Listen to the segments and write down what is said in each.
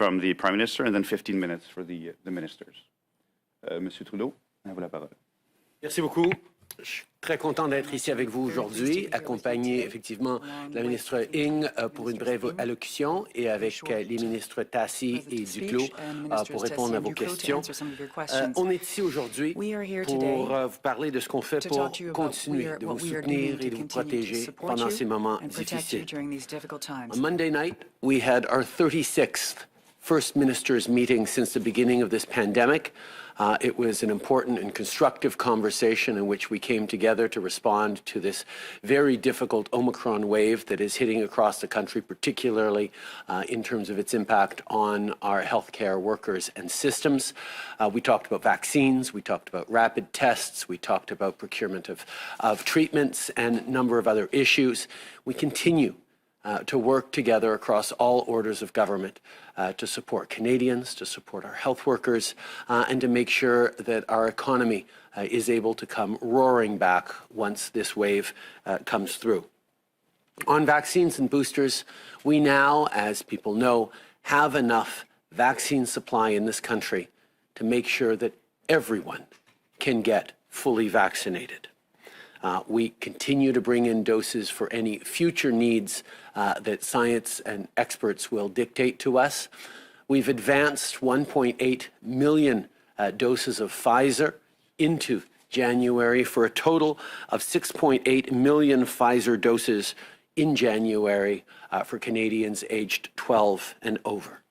from the Prime Minister, and then 15 minutes for the ministers. Monsieur Trudeau, à vous la parole. Merci beaucoup. Je suis très content d'être ici avec vous aujourd'hui, accompagné effectivement de la ministre Ng pour une brève allocution et avec les ministres Tassi et Duclos pour répondre à vos questions. On est ici aujourd'hui pour vous parler de ce qu'on fait pour continuer de vous soutenir et de vous protéger pendant ces moments difficiles. On Monday night, we had our 36th First Ministers meeting since the beginning of this pandemic. It was an important and constructive conversation in which we came together to respond to this very difficult Omicron wave that is hitting across the country, particularly in terms of its impact on our healthcare workers and systems. We talked about vaccines, we talked about rapid tests, we talked about procurement of treatments and a number of other issues. We continue to work together across all orders of government to support Canadians, to support our health workers, and to make sure that our economy is able to come roaring back once this wave comes through. On vaccines and boosters, we now, as people know, have enough vaccine supply in this country to make sure that everyone can get fully vaccinated. We continue to bring in doses for any future needs that science and experts will dictate to us. We've advanced 1.8 million doses of Pfizer into January for a total of 6.8 million Pfizer doses in January for Canadians aged 12 and over.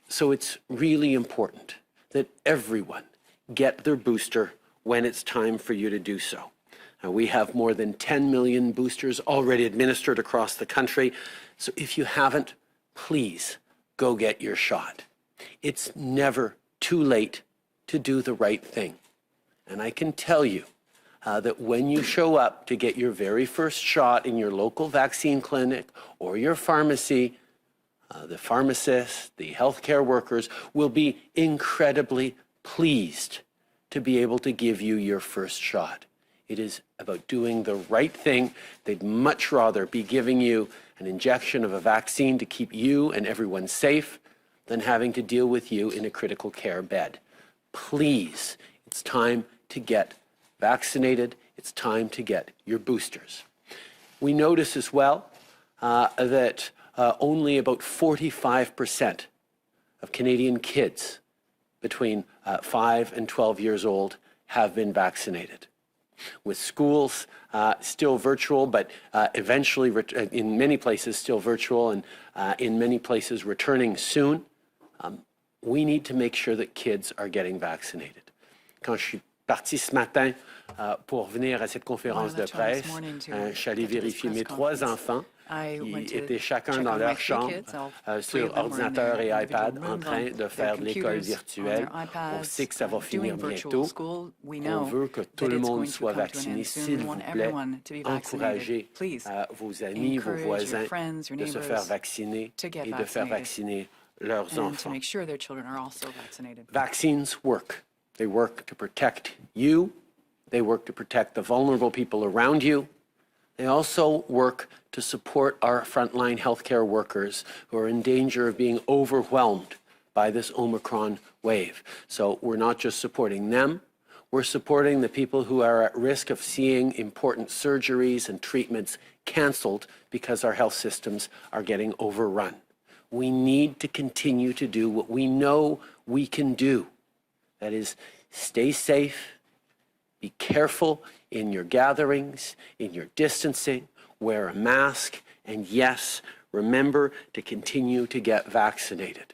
So it's really important that everyone get their booster when it's time for you to do so. We have more than 10 million boosters already administered across the country. So if you haven't, please go get your shot. It's never too late to do the right thing. And I can tell you that when you show up to get your very first shot in your local vaccine clinic or your pharmacy, the pharmacists, the healthcare workers will be incredibly pleased to be able to give you your first shot. It is about doing the right thing. They'd much rather be giving you an injection of a vaccine to keep you and everyone safe than having to deal with you in a critical care bed. Please, it's time to get vaccinated. It's time to get your boosters. We notice as well that only about 45% of Canadian kids between 5 and 12 years old have been vaccinated. With schools still virtual, but eventually in many places still virtual and in many places returning soon, we need to make sure that kids are getting vaccinated. Quand je suis parti ce matin pour venir à cette conférence de presse, je suis allé vérifier mes 3 enfants qui étaient chacun dans leur chambre sur ordinateur et iPad en train de faire de l'école virtuelle. On sait que ça va finir bientôt. On veut que tout le monde soit vacciné. S'il vous plaît, encouragez vos amis, vos voisins de se faire vacciner et de faire vacciner leurs enfants. Vaccines work. They work to protect you. They work to protect the vulnerable people around you. They also work to support our frontline healthcare workers who are in danger of being overwhelmed by this Omicron wave. So we're not just supporting them, we're supporting the people who are at risk of seeing important surgeries and treatments canceled because our health systems are getting overrun. We need to continue to do what we know we can do. That is, stay safe, be careful in your gatherings, in your distancing, wear a mask, and yes, remember to continue to get vaccinated.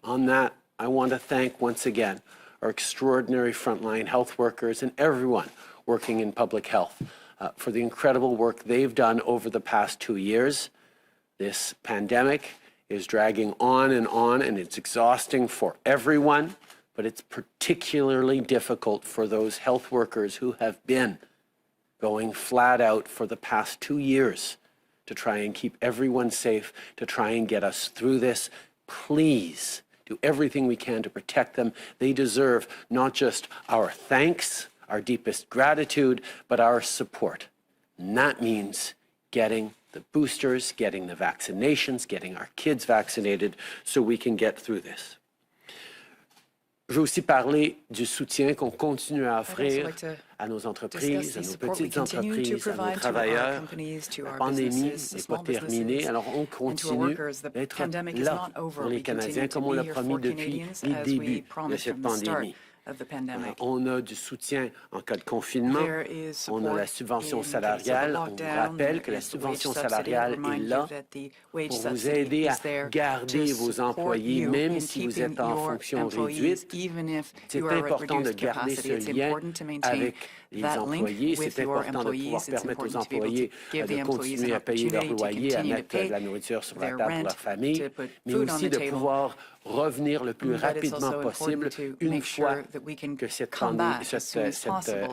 On that, I want to thank once again our extraordinary frontline health workers and everyone working in public health for the incredible work they've done over the past 2 years. This pandemic is dragging on, and it's exhausting for everyone, but it's particularly difficult for those health workers who have been going flat out for the past 2 years to try and keep everyone safe, to try and get us through this. Please do everything we can to protect them. They deserve not just our thanks, our deepest gratitude, but our support. And that means getting the boosters, getting the vaccinations, getting our kids vaccinated so we can get through this. Je veux aussi parler du soutien qu'on continue à offrir à nos entreprises, à nos petites entreprises, à nos travailleurs. La pandémie n'est pas terminée, alors on continue d'être là pour les Canadiens comme on l'a promis depuis le début de cette pandémie. On a du soutien en cas de confinement, on a la subvention salariale. On vous rappelle que la subvention salariale est là pour vous aider à garder vos employés, même si vous êtes en fonction réduite. C'est important de garder ce lien avec les employés. C'est important de pouvoir permettre aux employés de continuer à payer leur loyer, à mettre de la nourriture sur la table pour leur famille, mais aussi de pouvoir revenir le plus rapidement possible une fois que cette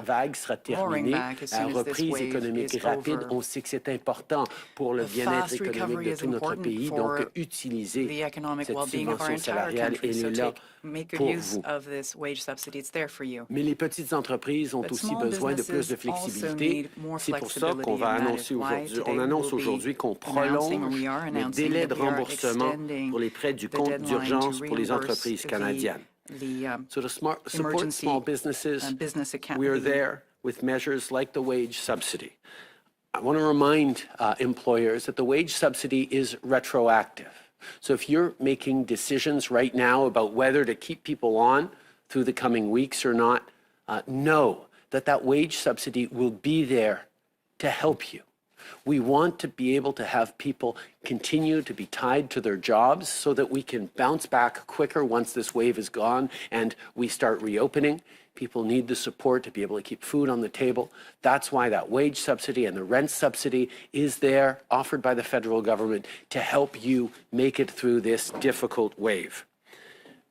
vague sera terminée. La reprise économique rapide, on sait que c'est important pour le bien-être économique de tout notre pays. Donc, utilisez cette subvention salariale, elle est là pour vous. Mais les petites entreprises ont aussi besoin de plus de flexibilité. C'est pour ça qu'on va annoncer aujourd'hui, on annonce aujourd'hui qu'on prolonge le délai de remboursement pour les prêts du compte d'urgence pour les entreprises canadiennes. So to support small businesses, we are there with measures like the wage subsidy. I want to remind employers that the wage subsidy is retroactive. So if you're making decisions right now about whether to keep people on through the coming weeks or not, know that that wage subsidy will be there to help you. We want to be able to have people continue to be tied to their jobs so that we can bounce back quicker once this wave is gone and we start reopening. People need the support to be able to keep food on the table. That's why that wage subsidy and the rent subsidy is there, offered by the federal government to help you make it through this difficult wave.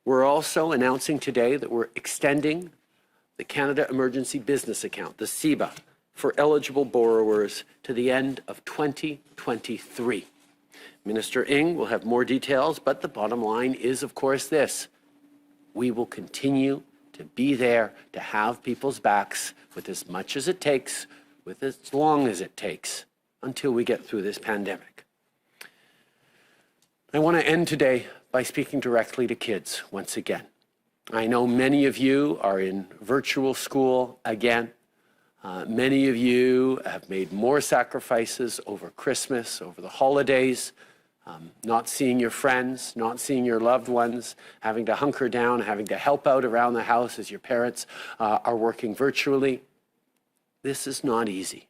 We're also announcing today that we're extending the Canada Emergency Business Account, the CEBA, for eligible borrowers to the end of 2023. Minister Ng will have more details, but the bottom line is, of course, this. We will continue to be there to have people's backs with as much as it takes, with as long as it takes, until we get through this pandemic. I want to end today by speaking directly to kids once again. I know many of you are in virtual school again. Many of you have made more sacrifices over Christmas, over the holidays, not seeing your friends, not seeing your loved ones, having to hunker down, having to help out around the house as your parents are working virtually. This is not easy.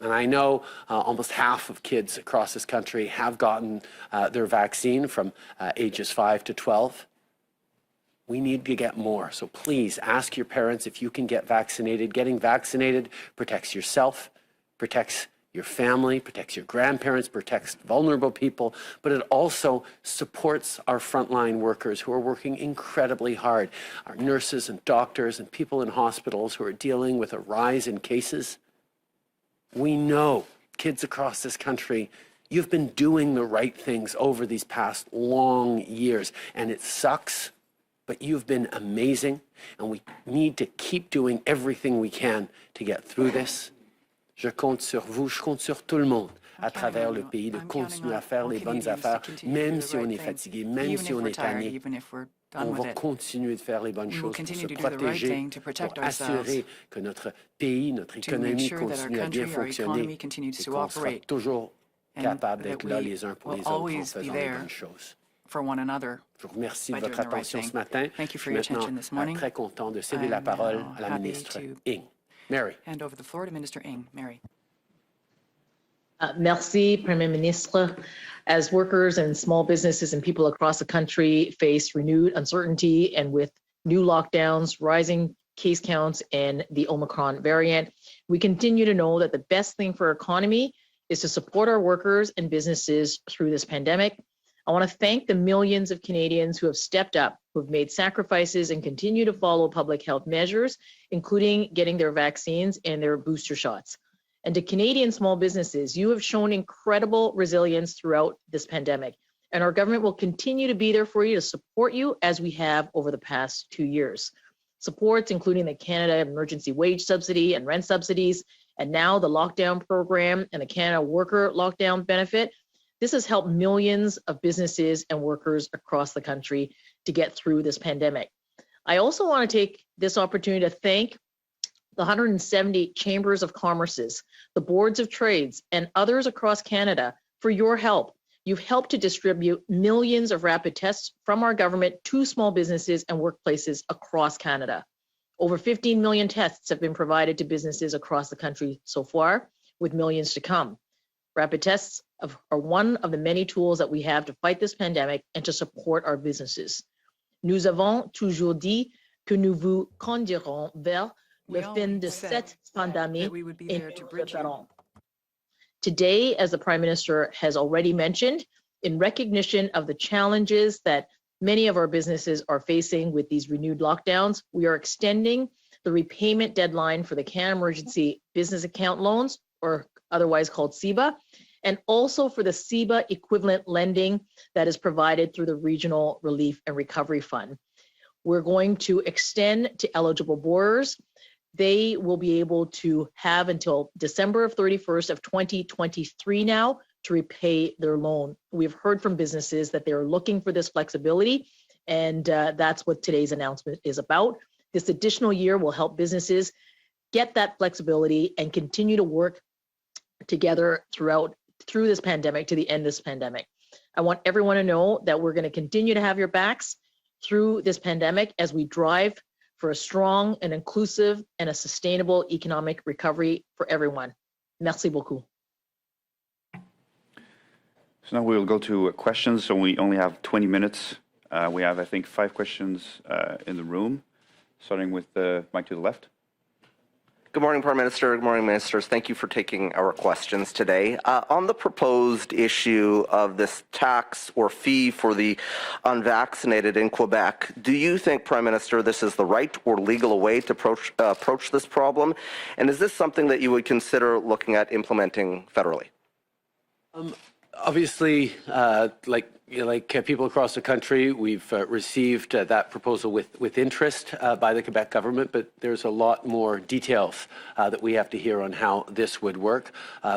And I know almost half of kids across this country have gotten their vaccine from ages 5 to 12. We need to get more. So please ask your parents if you can get vaccinated. Getting vaccinated protects yourself, protects your family, protects your grandparents, protects vulnerable people, but it also supports our frontline workers who are working incredibly hard, our nurses and doctors and people in hospitals who are dealing with a rise in cases. We know, kids across this country, you've been doing the right things over these past long years, and it sucks. But you've been amazing, and we need to keep doing everything we can to get through this. Je compte sur vous, je compte sur tout le monde à travers le pays de continuer à faire les bonnes affaires, même si on est fatigué, même si on est tanné. On va continuer de faire les bonnes choses pour se protéger, pour assurer que notre pays, notre économie continue à bien fonctionner et qu'on sera toujours capable d'être là les uns pour les autres en faisant les bonnes choses. For one another. Je vous remercie de votre attention ce matin. Je suis maintenant très content de céder la parole à la ministre Ng. Mary. Hand over the floor to Minister Ng. Mary. Merci, Premier Ministre. As workers and small businesses and people across the country face renewed uncertainty and with new lockdowns, rising case counts, and the Omicron variant, we continue to know that the best thing for our economy is to support our workers and businesses through this pandemic. I want to thank the millions of Canadians who have stepped up, who have made sacrifices and continue to follow public health measures, including getting their vaccines and their booster shots. And to Canadian small businesses, you have shown incredible resilience throughout this pandemic, and our government will continue to be there for you to support you as we have over the past 2 years. Supports including the Canada Emergency Wage Subsidy and rent subsidies, And now the lockdown program and the Canada Worker Lockdown Benefit, this has helped millions of businesses and workers across the country to get through this pandemic. I also want to take this opportunity to thank the 170 chambers of commerces, the boards of trades, and others across Canada for your help. You've helped to distribute millions of rapid tests from our government to small businesses and workplaces across Canada. Over 15 million tests have been provided to businesses across the country so far, with millions to come. Rapid tests are one of the many tools that we have to fight this pandemic and to support our businesses. Nous avons toujours dit que nous vous conduirons vers We le fin de always said cette pandémie that we would be et there to nous bridge you. préparons. Today, as the Prime Minister has already mentioned, in recognition of the challenges that many of our businesses are facing with these renewed lockdowns, we are extending the repayment deadline for the Canada Emergency Business Account Loans, or otherwise called CEBA, and also for the CEBA equivalent lending that is provided through the Regional Relief and Recovery Fund. We're going to extend to eligible borrowers. They will be able to have until December 31st of 2023 now to repay their loan. We've heard from businesses that they're looking for this flexibility, and that's what today's announcement is about. This additional year will help businesses get that flexibility and continue to work together through this pandemic to the end of this pandemic. I want everyone to know that we're going to continue to have your backs through this pandemic as we drive for a strong and inclusive and a sustainable economic recovery for everyone. Merci beaucoup. So now we'll go to questions. So we only have 20 minutes. We have, I think, 5 questions in the room, starting with the mic to the left. Good morning, Prime Minister. Good morning, Ministers. Thank you for taking our questions today. On the proposed issue of this tax or fee for the unvaccinated in Quebec, do you think, Prime Minister, this is the right or legal way to approach this problem? And is this something that you would consider looking at implementing federally? Obviously, like people across the country, we've received that proposal with interest by the Quebec government, but there's a lot more details that we have to hear on how this would work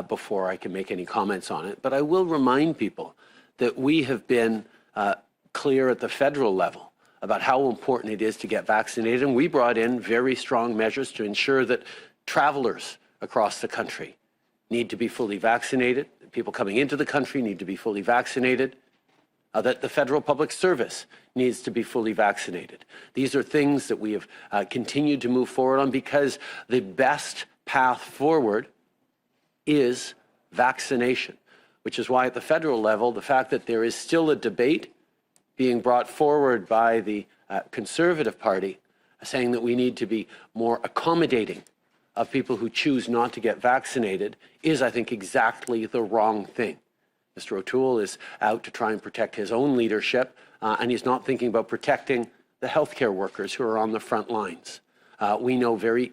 before I can make any comments on it. But I will remind people that we have been clear at the federal level about how important it is to get vaccinated, and we brought in very strong measures to ensure that travelers across the country need to be fully vaccinated. People coming into the country need to be fully vaccinated, that the federal public service needs to be fully vaccinated. These are things that we have continued to move forward on because the best path forward is vaccination, which is why at the federal level, the fact that there is still a debate being brought forward by the Conservative Party saying that we need to be more accommodating of people who choose not to get vaccinated is, I think, exactly the wrong thing. Mr. O'Toole is out to try and protect his own leadership, and he's not thinking about protecting the healthcare workers who are on the front lines. We know very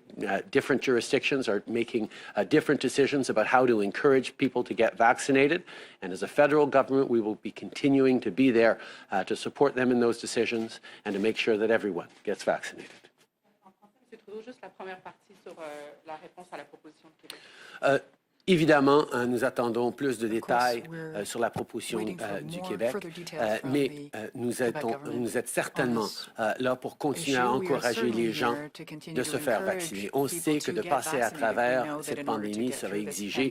different jurisdictions are making different decisions about how to encourage people to get vaccinated, and as a federal government, we will be continuing to be there to support them in those decisions and to make sure that everyone gets vaccinated. Évidemment, nous attendons plus de détails sur la proposition du Québec, mais nous êtes certainement là pour continuer à encourager les gens de se faire vacciner. On sait que de passer à travers cette pandémie, ça va exiger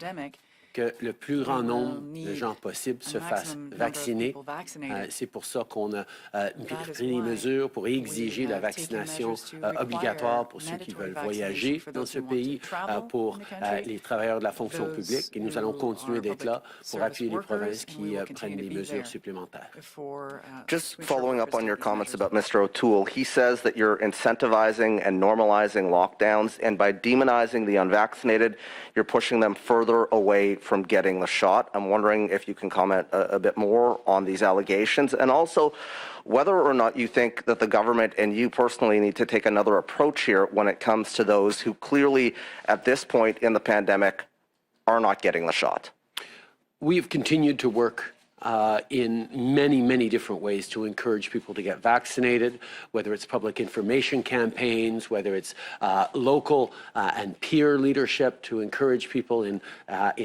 que le plus grand nombre de gens possible se fassent vacciner. C'est pour ça qu'on a pris les mesures pour exiger la vaccination obligatoire pour ceux qui veulent voyager dans ce pays, pour les travailleurs de la fonction publique. Et nous allons continuer d'être là pour appuyer les provinces qui prennent des mesures supplémentaires. Just following up on your comments about Mr. O'Toole, he says that you're incentivizing and normalizing lockdowns, and by demonizing the unvaccinated, you're pushing them further away from getting the shot. I'm wondering if you can comment a bit more on these allegations, and also whether or not you think that the government and you personally need to take another approach here when it comes to those who clearly at this point in the pandemic are not getting the shot. We've continued to work in many, many different ways to encourage people to get vaccinated, whether it's public information campaigns, whether it's local and peer leadership to encourage people in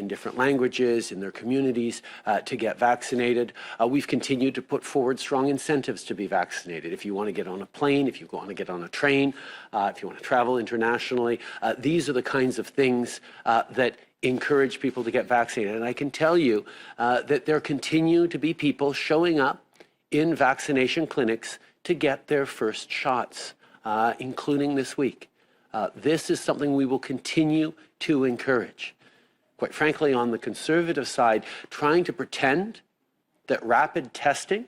different languages, in their communities to get vaccinated. We've continued to put forward strong incentives to be vaccinated. If you want to get on a plane, if you want to get on a train, if you want to travel internationally, these are the kinds of things that encourage people to get vaccinated. And I can tell you that there continue to be people showing up in vaccination clinics to get their first shots, including this week. This is something we will continue to encourage. Quite frankly, on the Conservative side, trying to pretend that rapid testing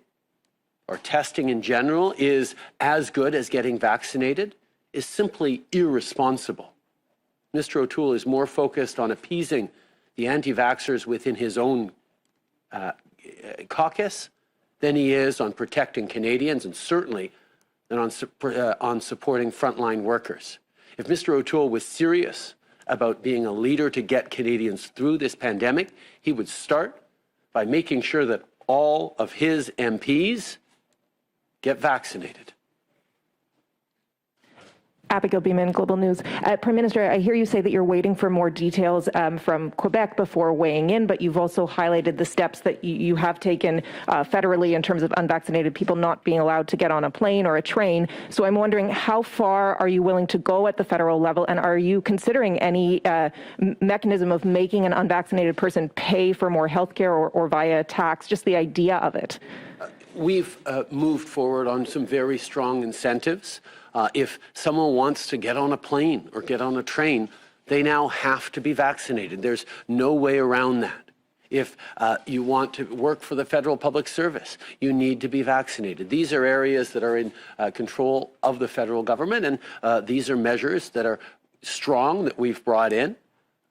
or testing in general is as good as getting vaccinated is simply irresponsible. Mr. O'Toole is more focused on appeasing the anti-vaxxers within his own caucus than he is on protecting Canadians, and certainly than on supporting frontline workers. If Mr. O'Toole was serious about being a leader to get Canadians through this pandemic, he would start by making sure that all of his MPs get vaccinated. Abigail Beeman, Global News. Prime Minister, I hear you say that you're waiting for more details from Quebec before weighing in, but you've also highlighted the steps that you have taken federally in terms of unvaccinated people not being allowed to get on a plane or a train. So I'm wondering, how far are you willing to go at the federal level, and are you considering any mechanism of making an unvaccinated person pay for more healthcare or via tax, just the idea of it? We've moved forward on some very strong incentives. If someone wants to get on a plane or get on a train, they now have to be vaccinated. There's no way around that. If you want to work for the federal public service, you need to be vaccinated. These are areas that are in control of the federal government, and these are measures that are strong that we've brought in,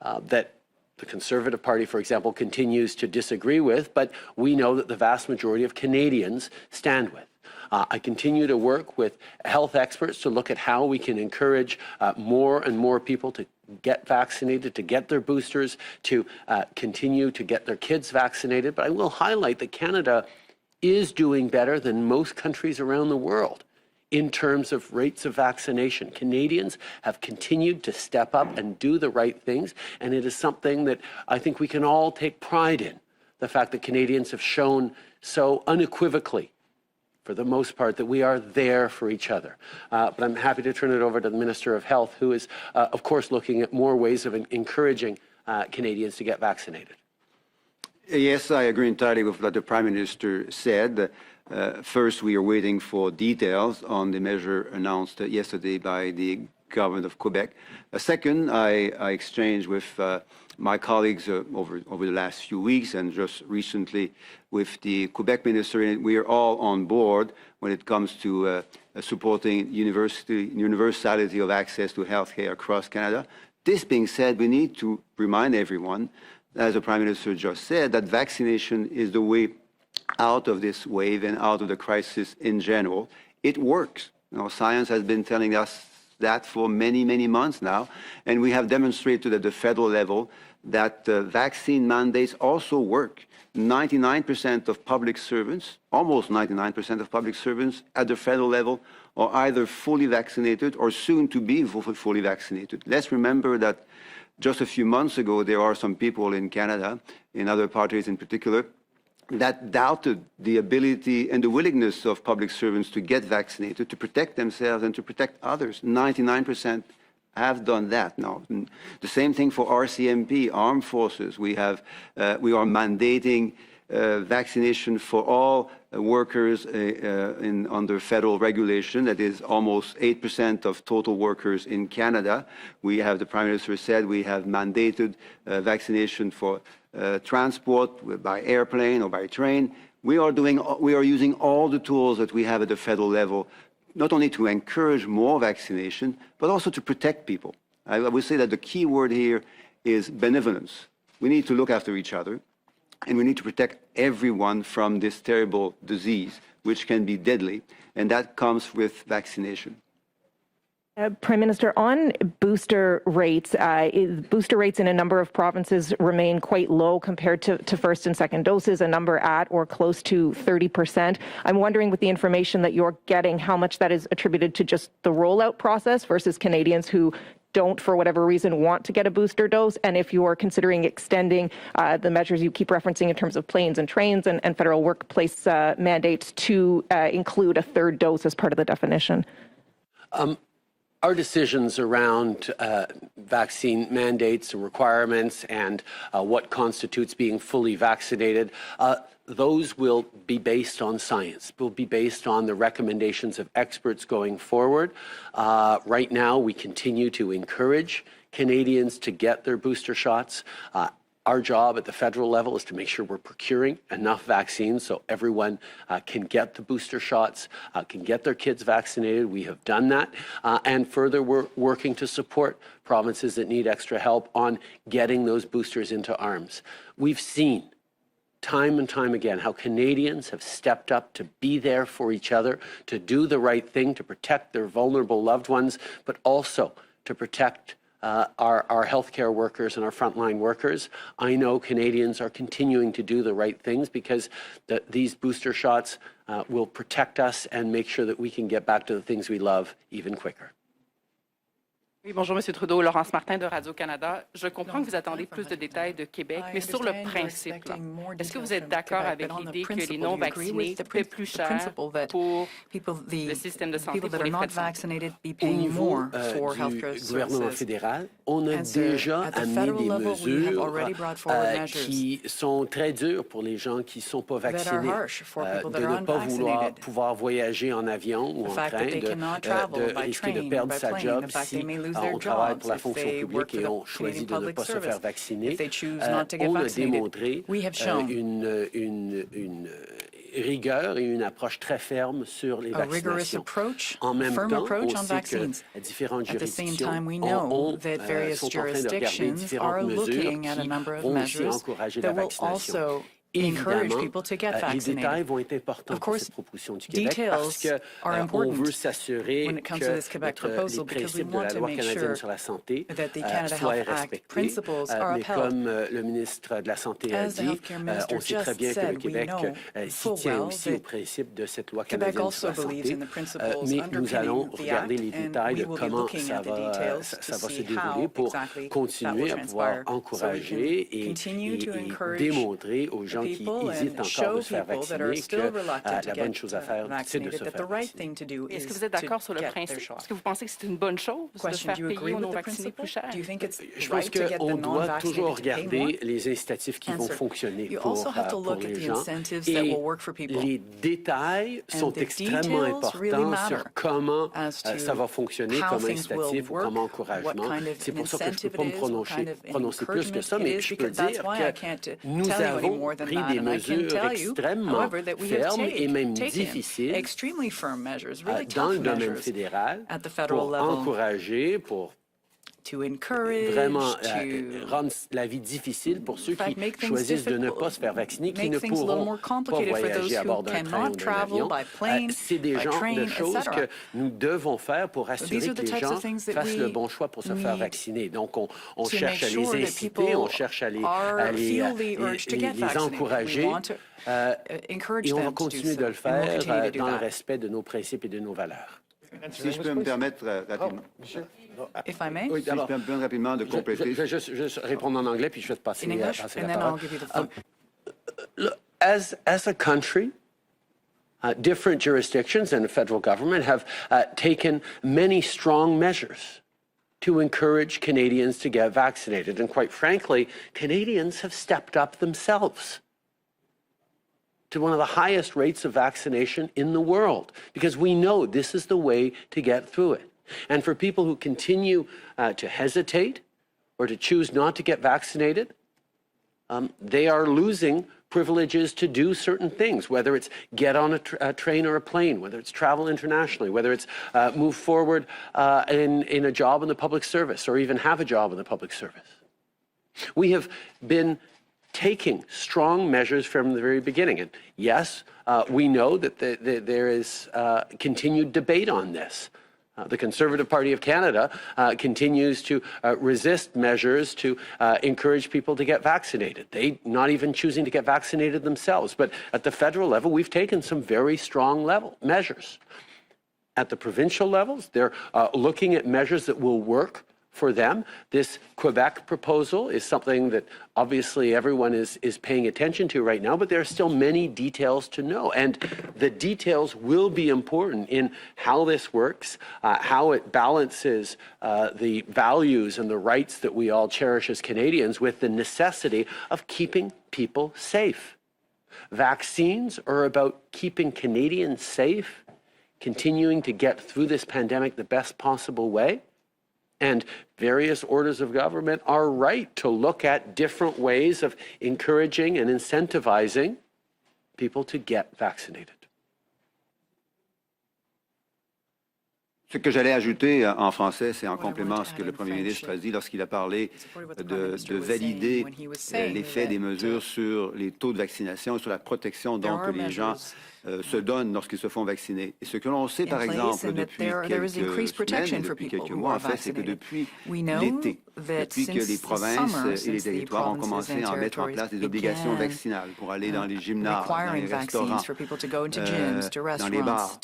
that the Conservative Party, for example, continues to disagree with, but we know that the vast majority of Canadians stand with. I continue to work with health experts to look at how we can encourage more and more people to get vaccinated, to get their boosters, to continue to get their kids vaccinated. But I will highlight that Canada is doing better than most countries around the world in terms of rates of vaccination. Canadians have continued to step up and do the right things, and it is something that I think we can all take pride in, the fact that Canadians have shown so unequivocally, for the most part, that we are there for each other. But I'm happy to turn it over to the Minister of Health, who is, of course, looking at more ways of encouraging Canadians to get vaccinated. Yes, I agree entirely with what the Prime Minister said. First, we are waiting for details on the measure announced yesterday by the government of Quebec. Second, I exchanged with my colleagues over the last few weeks and just recently with the Quebec minister, and we are all on board when it comes to supporting universality of access to healthcare across Canada. This being said, we need to remind everyone, as the Prime Minister just said, that vaccination is the way out of this wave and out of the crisis in general. It works. You know, science has been telling us that for many, many months now, and we have demonstrated at the federal level that vaccine mandates also work. 99% of public servants, almost 99% of public servants at the federal level are either fully vaccinated or soon to be fully vaccinated. Let's remember that just a few months ago, there are some people in Canada, in other parties in particular, that doubted the ability and the willingness of public servants to get vaccinated, to protect themselves and to protect others. 99% have done that now. The same thing for RCMP, armed forces. We are mandating vaccination for all workers under federal regulation. That is almost 8% of total workers in Canada. We have, the Prime Minister said, we have mandated vaccination for transport by airplane or by train. We are using all the tools that we have at the federal level, not only to encourage more vaccination, but also to protect people. I would say that the key word here is benevolence. We need to look after each other, and we need to protect everyone from this terrible disease, which can be deadly, and that comes with vaccination. Prime Minister, on booster rates in a number of provinces remain quite low compared to first and second doses, a number at or close to 30%. I'm wondering, with the information that you're getting, how much that is attributed to just the rollout process versus Canadians who don't, for whatever reason, want to get a booster dose, and if you're considering extending the measures you keep referencing in terms of planes and trains and federal workplace mandates to include a third dose as part of the definition. Our decisions around vaccine mandates and requirements and what constitutes being fully vaccinated, those will be based on science, will be based on the recommendations of experts going forward. Right now, we continue to encourage Canadians to get their booster shots. Our job at the federal level is to make sure we're procuring enough vaccines so everyone can get the booster shots, can get their kids vaccinated. We have done that. And further, we're working to support provinces that need extra help on getting those boosters into arms. We've seen time and time again how Canadians have stepped up to be there for each other, to do the right thing, to protect their vulnerable loved ones, but also to protect our healthcare workers and our frontline workers. I know Canadians are continuing to do the right things because these booster shots will protect us and make sure that we can get back to the things we love even quicker. Oui, bonjour, M. Trudeau. Laurence Martin de Radio-Canada. Je comprends que vous attendez plus de détails de Québec, mais sur le principe, est-ce que vous êtes d'accord avec l'idée que les non-vaccinés paient plus cher pour le système de santé, pour les frais de santé? Au niveau du gouvernement fédéral, on a déjà amené des mesures qui sont très dures pour les gens qui ne sont pas vaccinés, de ne pas pouvoir voyager en avion ou en train, de risquer de perdre sa job si on travaille pour la fonction publique et on choisit de ne pas se faire vacciner. On a démontré une rigueur et une approche très ferme sur les vaccinations. En même temps, on sait que différentes juridictions sont en train de regarder différentes mesures qui vont aussi encourager la vaccination. Évidemment, les détails vont être importants pour cette proposition du Québec parce qu'on veut s'assurer que les principes de la loi canadienne sur la santé soient respectés. Mais comme le ministre de la Santé a dit, on sait très bien que le Québec s'y tient aussi aux principes de cette loi canadienne sur la santé. Mais nous allons regarder les détails de comment ça va se dérouler pour continuer à pouvoir encourager et démontrer aux gens qui hésitent encore de se faire vacciner que la bonne chose à faire, c'est de se faire vacciner. Est-ce que vous êtes d'accord sur le principe? Est-ce que vous pensez que c'est une bonne chose de faire payer aux non-vaccinés plus cher? Je pense qu'on doit toujours regarder les incitatifs qui vont fonctionner pour les gens. Et les détails sont extrêmement importants sur comment ça va fonctionner comme incitatif ou comme encouragement. C'est pour ça que je ne peux pas me prononcer plus que ça, mais je peux dire que nous avons pris des mesures extrêmement fermes et même difficiles dans le domaine fédéral pour encourager, pour vraiment rendre la vie difficile pour ceux qui choisissent de ne pas se faire vacciner, qui ne pourront pas voyager à bord d'un train ou d'un avion. C'est des genres de choses que nous devons faire pour assurer que les gens fassent le bon choix pour se faire vacciner. Donc, on cherche à les inciter, on cherche à les encourager. Et on va continuer de le faire dans le respect de nos principes et de nos valeurs. Si je peux me permettre rapidement. If I may. Si je peux me permettre rapidement de compléter. Je vais juste répondre en anglais, puis je vais te passer la parole. As a country, different jurisdictions and the federal government have taken many strong measures to encourage Canadians to get vaccinated. And quite frankly, Canadians have stepped up themselves to one of the highest rates of vaccination in the world, because we know this is the way to get through it. And for people who continue to hesitate or to choose not to get vaccinated, they are losing privileges to do certain things, whether it's get on a train or a plane, whether it's travel internationally, whether it's move forward in a job in the public service, or even have a job in the public service. We have been taking strong measures from the very beginning. And yes, we know that there is continued debate on this. The Conservative Party of Canada continues to resist measures to encourage people to get vaccinated. They not even choosing to get vaccinated themselves. But at the federal level, we've taken some very strong measures. At the provincial levels, they're looking at measures that will work for them. This Quebec proposal is something that obviously everyone is paying attention to right now, but there are still many details to know. And the details will be important in how this works, how it balances the values and the rights that we all cherish as Canadians with the necessity of keeping people safe. Vaccines are about keeping Canadians safe, continuing to get through this pandemic the best possible way. And various orders of government are right to look at different ways of encouraging and incentivizing people to get vaccinated. Ce que j'allais ajouter en français, c'est en complément à ce que le Premier ministre a dit lorsqu'il a parlé de valider l'effet des mesures sur les taux de vaccination et sur la protection dont les gens se donnent lorsqu'ils se font vacciner. Et ce que l'on sait, par exemple, depuis quelques semaines et depuis quelques mois, en fait, c'est que depuis l'été, depuis que les provinces et les territoires ont commencé à mettre en place des obligations vaccinales pour aller dans les gymnases, dans les restaurants, dans les bars,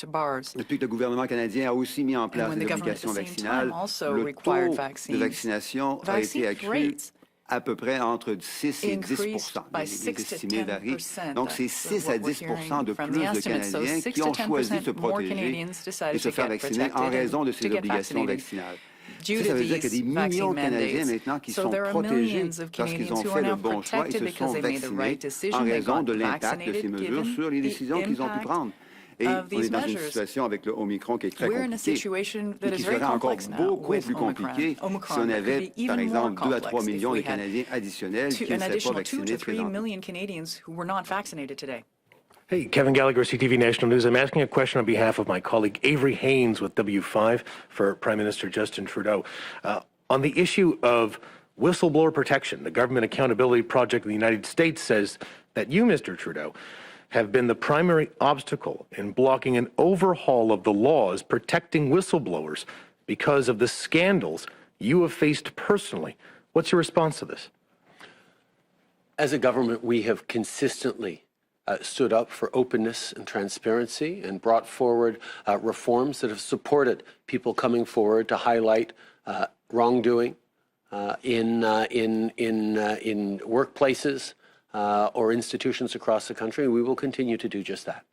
depuis que le gouvernement canadien a aussi mis en place des obligations vaccinales, le taux de vaccination a été accru à peu près entre 6 et 10 Les estimés varient. Donc, c'est 6 à 10 de plus de Canadiens qui ont choisi de se protéger et se faire vacciner en raison de ces obligations vaccinales. Ça veut dire qu'il y a des millions de Canadiens maintenant qui sont protégés parce qu'ils ont fait le bon choix et se sont vaccinés en raison de l'impact de ces mesures sur les décisions qu'ils ont pu prendre. Et on est dans une situation avec le Omicron qui est très compliquée et qui serait encore beaucoup plus compliquée si on avait, par exemple, 2 à 3 millions de Canadiens additionnels qui ne seraient pas vaccinés présentement. Hey, Kevin Gallagher, CTV National News. I'm asking a question on behalf of my colleague Avery Haynes with W5 for Prime Minister Justin Trudeau. On the issue of whistleblower protection, the government accountability project in the United States says that you, Mr. Trudeau, have been the primary obstacle in blocking an overhaul of the laws protecting whistleblowers because of the scandals you have faced personally. What's your response to this? As a government, we have consistently stood up for openness and transparency and brought forward reforms that have supported people coming forward to highlight wrongdoing in workplaces or institutions across the country. We will continue to do just that.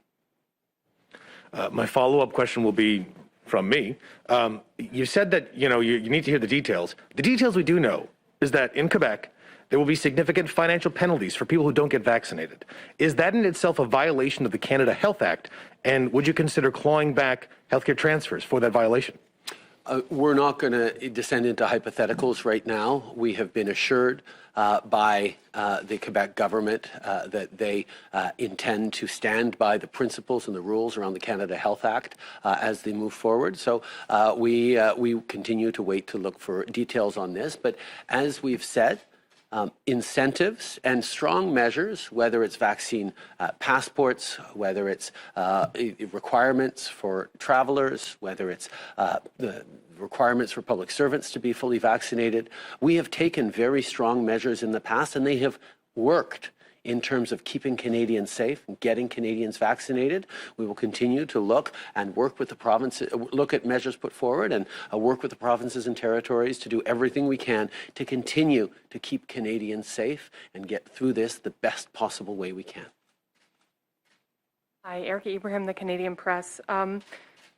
My follow-up question will be from me. You said that you need to hear the details. The details we do know is that in Quebec, there will be significant financial penalties for people who don't get vaccinated. Is that in itself a violation of the Canada Health Act? And would you consider clawing back healthcare transfers for that violation? We're not going to descend into hypotheticals right now. We have been assured by the Quebec government that they intend to stand by the principles and the rules around the Canada Health Act as they move forward. So we continue to wait to look for details on this. But as we've said, incentives and strong measures, whether it's vaccine passports, whether it's requirements for travelers, whether it's the requirements for public servants to be fully vaccinated. We have taken very strong measures in the past, and they have worked in terms of keeping Canadians safe and getting Canadians vaccinated. We will continue to look and work with the provinces, look at measures put forward and work with the provinces and territories to do everything we can to continue to keep Canadians safe and get through this the best possible way we can. Hi, Erica Ibrahim, the Canadian Press.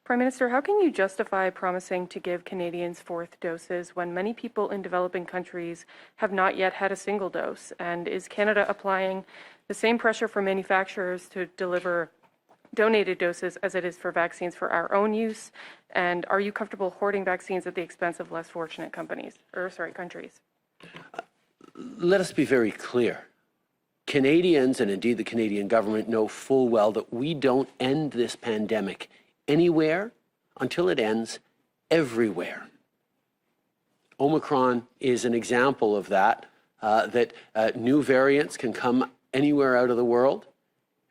Prime Minister, how can you justify promising to give Canadians fourth doses when many people in developing countries have not yet had a single dose? And is Canada applying the same pressure for manufacturers to deliver donated doses as it is for vaccines for our own use? And are you comfortable hoarding vaccines at the expense of less fortunate countries? Let us be very clear. Canadians, and indeed the Canadian government, know full well that we don't end this pandemic anywhere until it ends everywhere. Omicron is an example of that, that new variants can come anywhere out of the world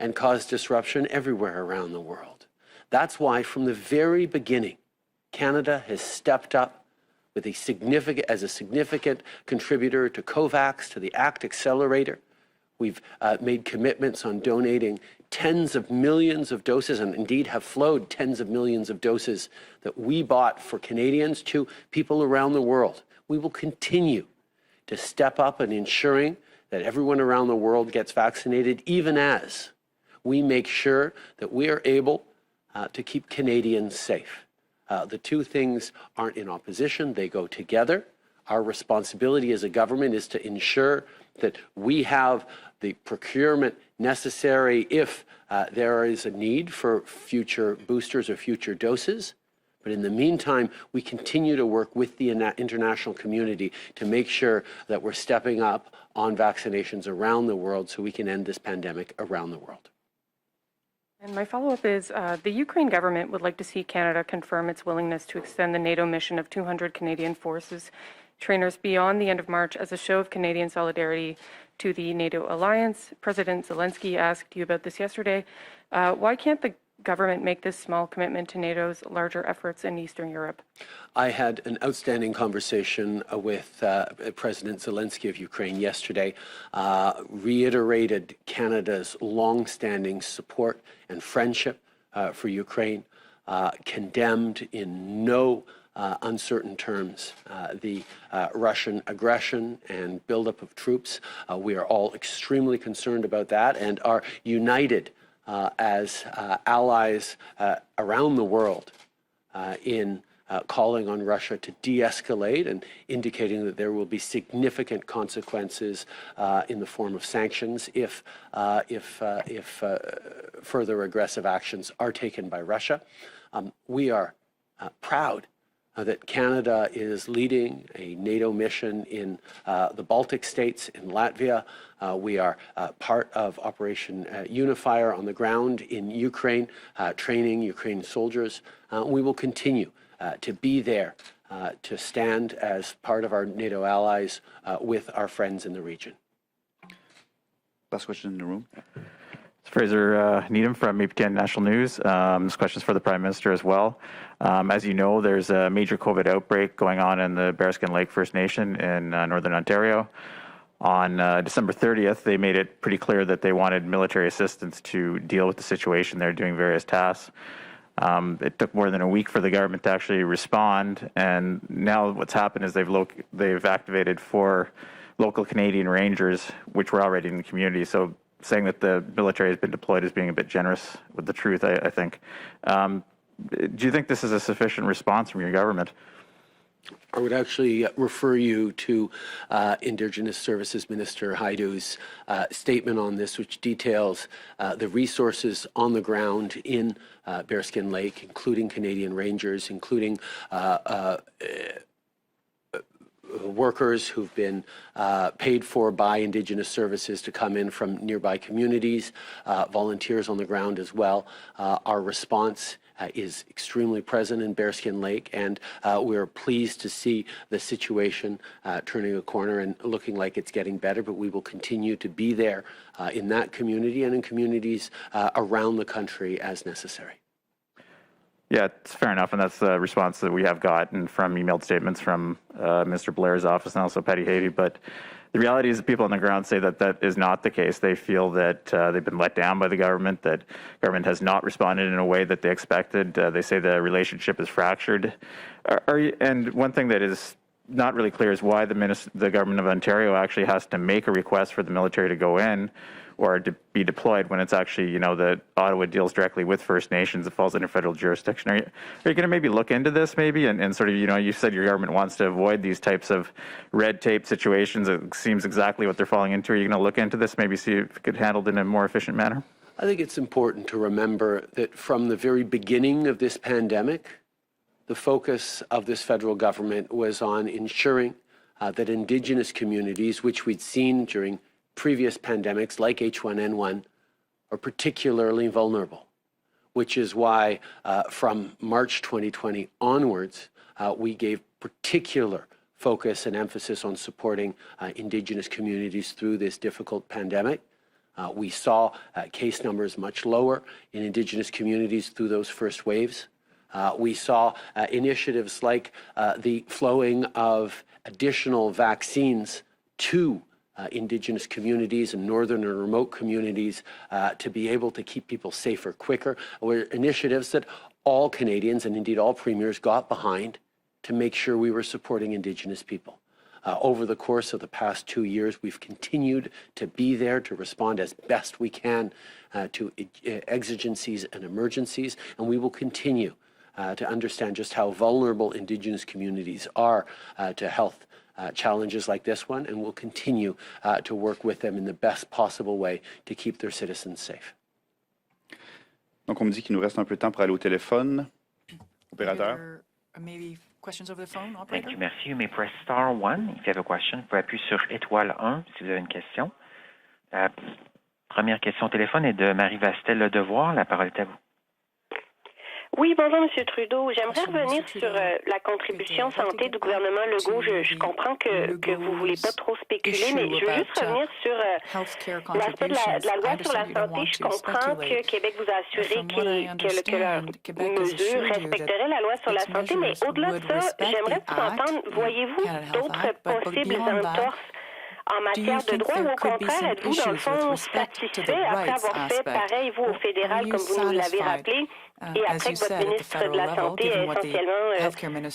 and cause disruption everywhere around the world. That's why from the very beginning, Canada has stepped up with as a significant contributor to COVAX, to the ACT Accelerator. We've made commitments on donating tens of millions of doses, and indeed have flowed tens of millions of doses that we bought for Canadians to people around the world. We will continue to step up in ensuring that everyone around the world gets vaccinated, even as we make sure that we are able to keep Canadians safe. The two things aren't in opposition, they go together. Our responsibility as a government is to ensure that we have the procurement necessary if there is a need for future boosters or future doses. But in the meantime, we continue to work with the international community to make sure that we're stepping up on vaccinations around the world so we can end this pandemic around the world. And my follow-up is, the Ukraine government would like to see Canada confirm its willingness to extend the NATO mission of 200 Canadian forces trainers beyond the end of March as a show of Canadian solidarity to the NATO alliance. President Zelensky asked you about this yesterday. Why can't the government make this small commitment to NATO's larger efforts in Eastern Europe? I had an outstanding conversation with President Zelensky of Ukraine yesterday, reiterated Canada's long-standing support and friendship for Ukraine, condemned in no uncertain terms the Russian aggression and buildup of troops. We are all extremely concerned about that and are united as allies around the world in calling on Russia to de-escalate and indicating that there will be significant consequences in the form of sanctions if further aggressive actions are taken by Russia. We are proud that Canada is leading a NATO mission in the Baltic states, in Latvia. We are part of Operation Unifier on the ground in Ukraine, training Ukrainian soldiers. We will continue to be there to stand as part of our NATO allies with our friends in the region. Last question in the room. Fraser Needham from APTN National News. This question is for the Prime Minister as well. As you know, there's a major COVID outbreak going on in the Bearskin Lake First Nation in Northern Ontario. On December 30th, they made it pretty clear that they wanted military assistance to deal with the situation. They're doing various tasks. It took more than a week for the government to actually respond, and now what's happened is they've activated 4 local Canadian Rangers, which were already in the community. So saying that the military has been deployed is being a bit generous with the truth, I think. Do you think this is a sufficient response from your government? I would actually refer you to Indigenous Services Minister Haidu's statement on this, which details the resources on the ground in Bearskin Lake, including Canadian Rangers, including workers who've been paid for by Indigenous services to come in from nearby communities, volunteers on the ground as well. Our response is extremely present in Bearskin Lake, and we're pleased to see the situation turning a corner and looking like it's getting better, but we will continue to be there in that community and in communities around the country as necessary. Yeah, it's fair enough, and that's the response that we have gotten from emailed statements from Mr. Blair's office and also Patty Havey. But the reality is that people on the ground say that that is not the case. They feel that they've been let down by the government, that government has not responded in a way that they expected. They say the relationship is fractured. And one thing that is not really clear is why the government of Ontario actually has to make a request for the military to go in or to be deployed when it's actually, you know, that Ottawa deals directly with First Nations. It falls under federal jurisdiction. Are you going to maybe look into this maybe and sort of, you know, you said your government wants to avoid these types of red tape situations. It seems exactly what they're falling into. Are you going to look into this, maybe see if it could be handled in a more efficient manner? I think it's important to remember that from the very beginning of this pandemic, the focus of this federal government was on ensuring that Indigenous communities, which we'd seen during previous pandemics like H1N1, are particularly vulnerable, which is why from March 2020 onwards, we gave particular focus and emphasis on supporting Indigenous communities through this difficult pandemic. We saw case numbers much lower in Indigenous communities through those first waves. We saw initiatives like the flowing of additional vaccines to Indigenous communities and northern and remote communities to be able to keep people safer quicker. Were initiatives that all Canadians and indeed all premiers got behind to make sure we were supporting Indigenous people. Over the course of the past 2 years, we've continued to be there to respond as best we can to exigencies and emergencies, and we will continue to understand just how vulnerable Indigenous communities are to health challenges like this one, and we'll continue to work with them in the best possible way to keep their citizens safe. Donc, on me dit qu'il nous reste un peu de temps pour aller au téléphone. Opérateur. Maybe questions over the phone, operator? Thank you, merci. You may press star 1 if you have a question. Vous pouvez appuyer sur étoile 1 si vous avez une question. La première question au téléphone est de Marie Vastel Le Devoir. La parole est à vous. Oui, bonjour, M. Trudeau. J'aimerais revenir sur la contribution santé du gouvernement Legault. Je comprends que vous ne voulez pas trop spéculer, mais je veux juste revenir sur l'aspect de la loi sur la santé. Je comprends que Québec vous a assuré que leurs mesures respecteraient la loi sur la santé, mais au-delà de ça, j'aimerais vous entendre, voyez-vous d'autres possibles entorses en matière de droit ou au contraire, êtes-vous dans le fond satisfait après avoir fait pareil, vous, au fédéral, comme vous nous l'avez rappelé, et après que votre ministre de la Santé a essentiellement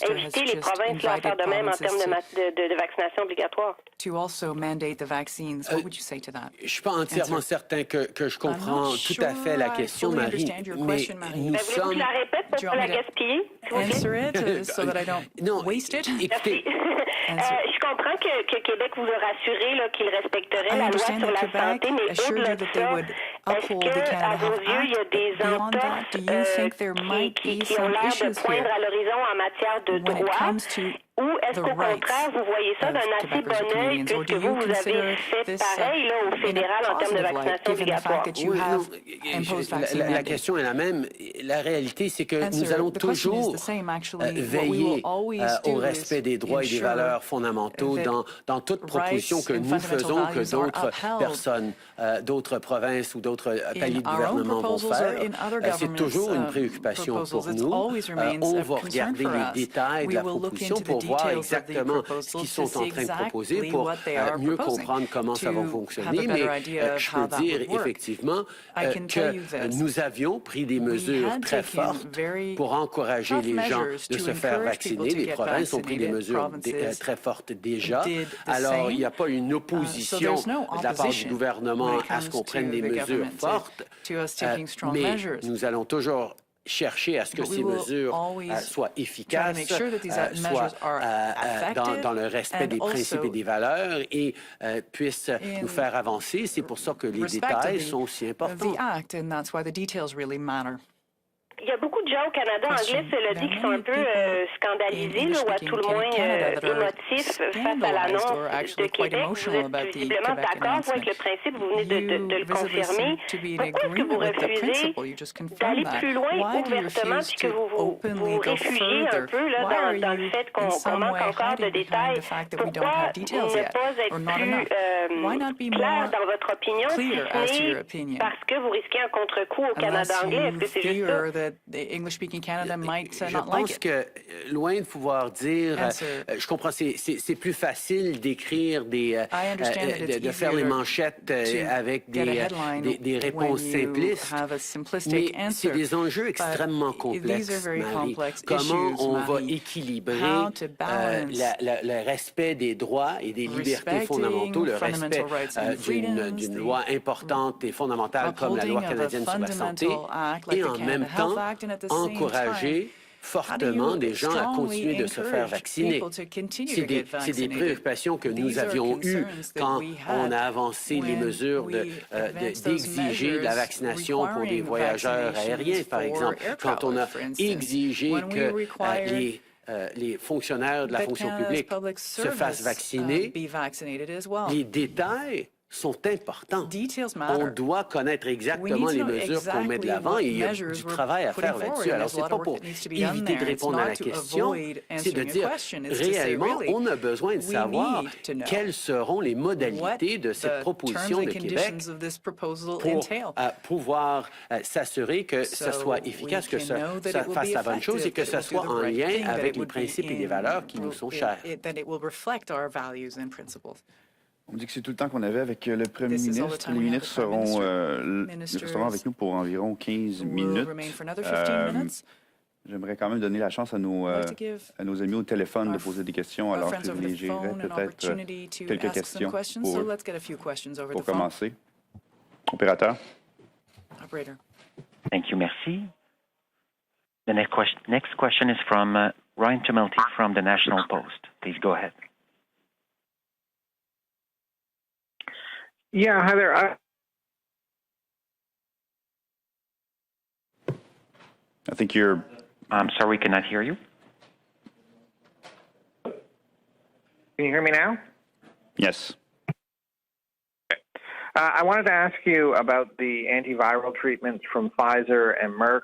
invité les provinces à faire de même en termes de vaccination obligatoire? To also mandate the vaccines, what would you say to that? Je ne suis pas entièrement certain que je comprends tout à fait la question, Marie, mais nous sommes... Voulez-vous que je la répète pour ne pas la gaspiller? Answer it so that I don't waste it. Écoutez, je comprends que Québec vous a rassuré qu'il respecterait la loi sur la santé, mais au-delà de ça, est-ce qu'à vos yeux, il y a des entorses qui ont l'air de poindre à l'horizon en matière de droit? Ou est-ce qu'au contraire, vous voyez ça d'un assez bon œil, puisque vous avez fait pareil au fédéral en termes de vaccination obligatoire? La question est la même. La réalité, c'est que nous allons toujours veiller au respect des droits et des valeurs fondamentaux dans toute proposition que nous faisons, que d'autres personnes, d'autres provinces ou d'autres paliers de gouvernement vont faire. C'est toujours une préoccupation pour nous. On va regarder les détails de la proposition pour voir exactement ce qu'ils sont en train de proposer pour mieux comprendre comment ça va fonctionner. Mais je peux dire effectivement que nous avions pris des mesures très fortes pour encourager les gens de se faire vacciner. Les provinces ont pris des mesures très fortes déjà. Alors, il n'y a pas une opposition de la part du gouvernement à ce qu'on prenne des mesures fortes, mais nous allons toujours chercher à ce que ces mesures soient efficaces, soient dans le respect des principes et des valeurs et puissent nous faire avancer. C'est pour ça que les détails sont aussi importants. Il y a beaucoup de gens au Canada anglais, cela dit, qui sont un peu scandalisés ou à tout le moins émotifs face à l'annonce de Québec. Vous êtes visiblement d'accord avec le principe, vous venez de le confirmer. Pourquoi est-ce que vous refusez d'aller plus loin ouvertement puisque vous vous réfugiez un peu dans le fait qu'on manque encore de détails? Pourquoi ne pas être plus clair dans votre opinion, si ce n'est parce que vous risquez un contre-coup au Canada anglais? Est-ce que c'est juste ça? Je pense que, loin de pouvoir dire, je comprends, c'est plus facile d'écrire de faire les manchettes avec des réponses simplistes, mais c'est des enjeux extrêmement complexes, Marie. Comment on va équilibrer le respect des droits et des libertés fondamentaux, le respect d'une loi importante et fondamentale comme la loi canadienne sur la santé, et en même temps encourager fortement des gens à continuer de se faire vacciner. C'est des préoccupations que nous avions eues quand on a avancé les mesures d'exiger de la vaccination pour les voyageurs aériens, par exemple, quand on a exigé que les fonctionnaires de la fonction publique se fassent vacciner. Les détails sont importants. Details On matter. doit connaître exactement les mesures qu'on met de l'avant et il y a du travail à faire là-dessus. Alors, c'est pas pour éviter de répondre à la question, c'est de dire réellement, on a besoin de savoir quelles seront les modalités de cette proposition de Québec pour pouvoir s'assurer que ça soit efficace, que ça fasse la bonne chose et que ça soit en lien avec les principes et les valeurs qui nous sont chers. On me dit que c'est tout le temps qu'on avait avec le Premier ministre. Les ministres resteront avec nous pour environ 15 minutes. J'aimerais quand même donner la chance à nos amis au téléphone de poser des questions, alors que je privilégierais peut-être quelques questions pour commencer. Opérateur. Thank you, merci. The next question is from Ryan Tumulty from the National Post. Please go ahead. Yeah, hi there. I think you're... I'm sorry, we cannot hear you. Can you hear me now? Yes. I wanted to ask you about the antiviral treatments from Pfizer and Merck,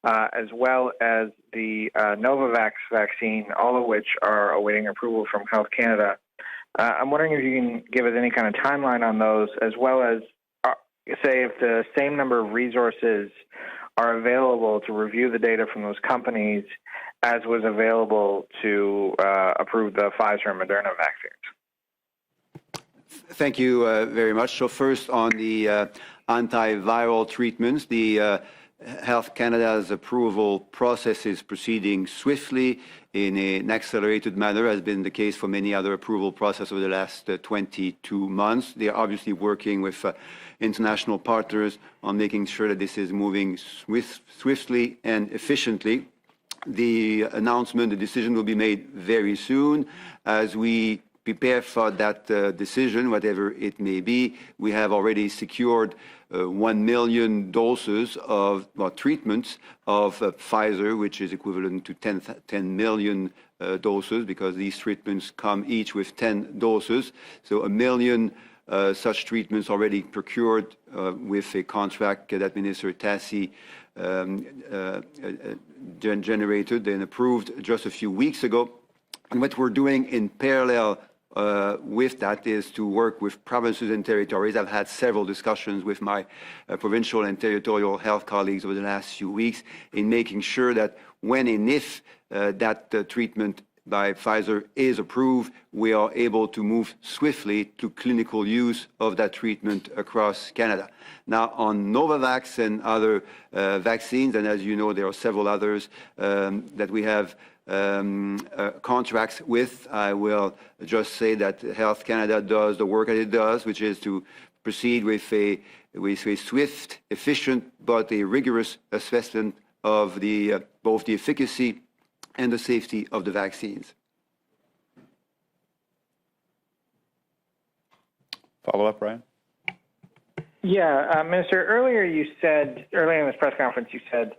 as well as the Novavax vaccine, all of which are awaiting approval from Health Canada. I'm wondering if you can give us any kind of timeline on those, as well as, say, if the same number of resources are available to review the data from those companies as was available to approve the Pfizer and Moderna vaccines. Thank you very much. So first on the antiviral treatments, the Health Canada's approval process is proceeding swiftly in an accelerated manner, as has been the case for many other approval processes over the last 22 months. They are obviously working with international partners on making sure that this is moving swiftly and efficiently. The announcement, the decision will be made very soon. As we prepare for that decision, whatever it may be, we have already secured 1 million doses of treatments of Pfizer, which is equivalent to 10 million doses, because these treatments come each with 10 doses. So 1 million such treatments already procured with a contract that Minister Tassi generated and approved just a few weeks ago. And what we're doing in parallel with that is to work with provinces and territories. I've had several discussions with my provincial and territorial health colleagues over the last few weeks in making sure that when and if that treatment by Pfizer is approved, we are able to move swiftly to clinical use of that treatment across Canada. Now, on Novavax and other vaccines, and as you know, there are several others that we have contracts with, I will just say that Health Canada does the work that it does, which is to proceed with a swift, efficient, but a rigorous assessment of both the efficacy and the safety of the vaccines. Follow up, Brian? Yeah, Minister, earlier in this press conference, you said,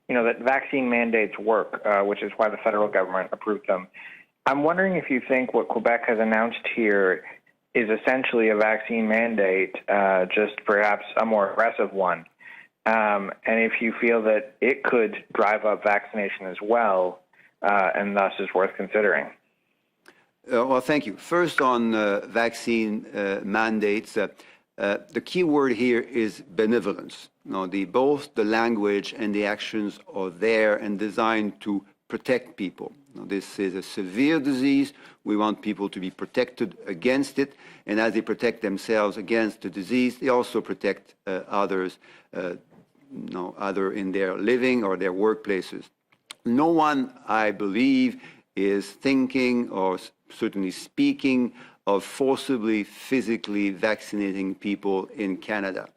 that vaccine mandates work, which is why the federal government approved them. I'm wondering if you think what Quebec has announced here is essentially a vaccine mandate, just perhaps a more aggressive one, and if you feel that it could drive up vaccination as well, and thus is worth considering. Well, thank you. First on vaccine mandates, the key word here is benevolence. Both the language and the actions are there and designed to protect people. This is a severe disease. We want people to be protected against it. And as they protect themselves against the disease, they also protect others, either in their living or their workplaces. No one, I believe, is thinking or certainly speaking of forcibly physically vaccinating people in Canada.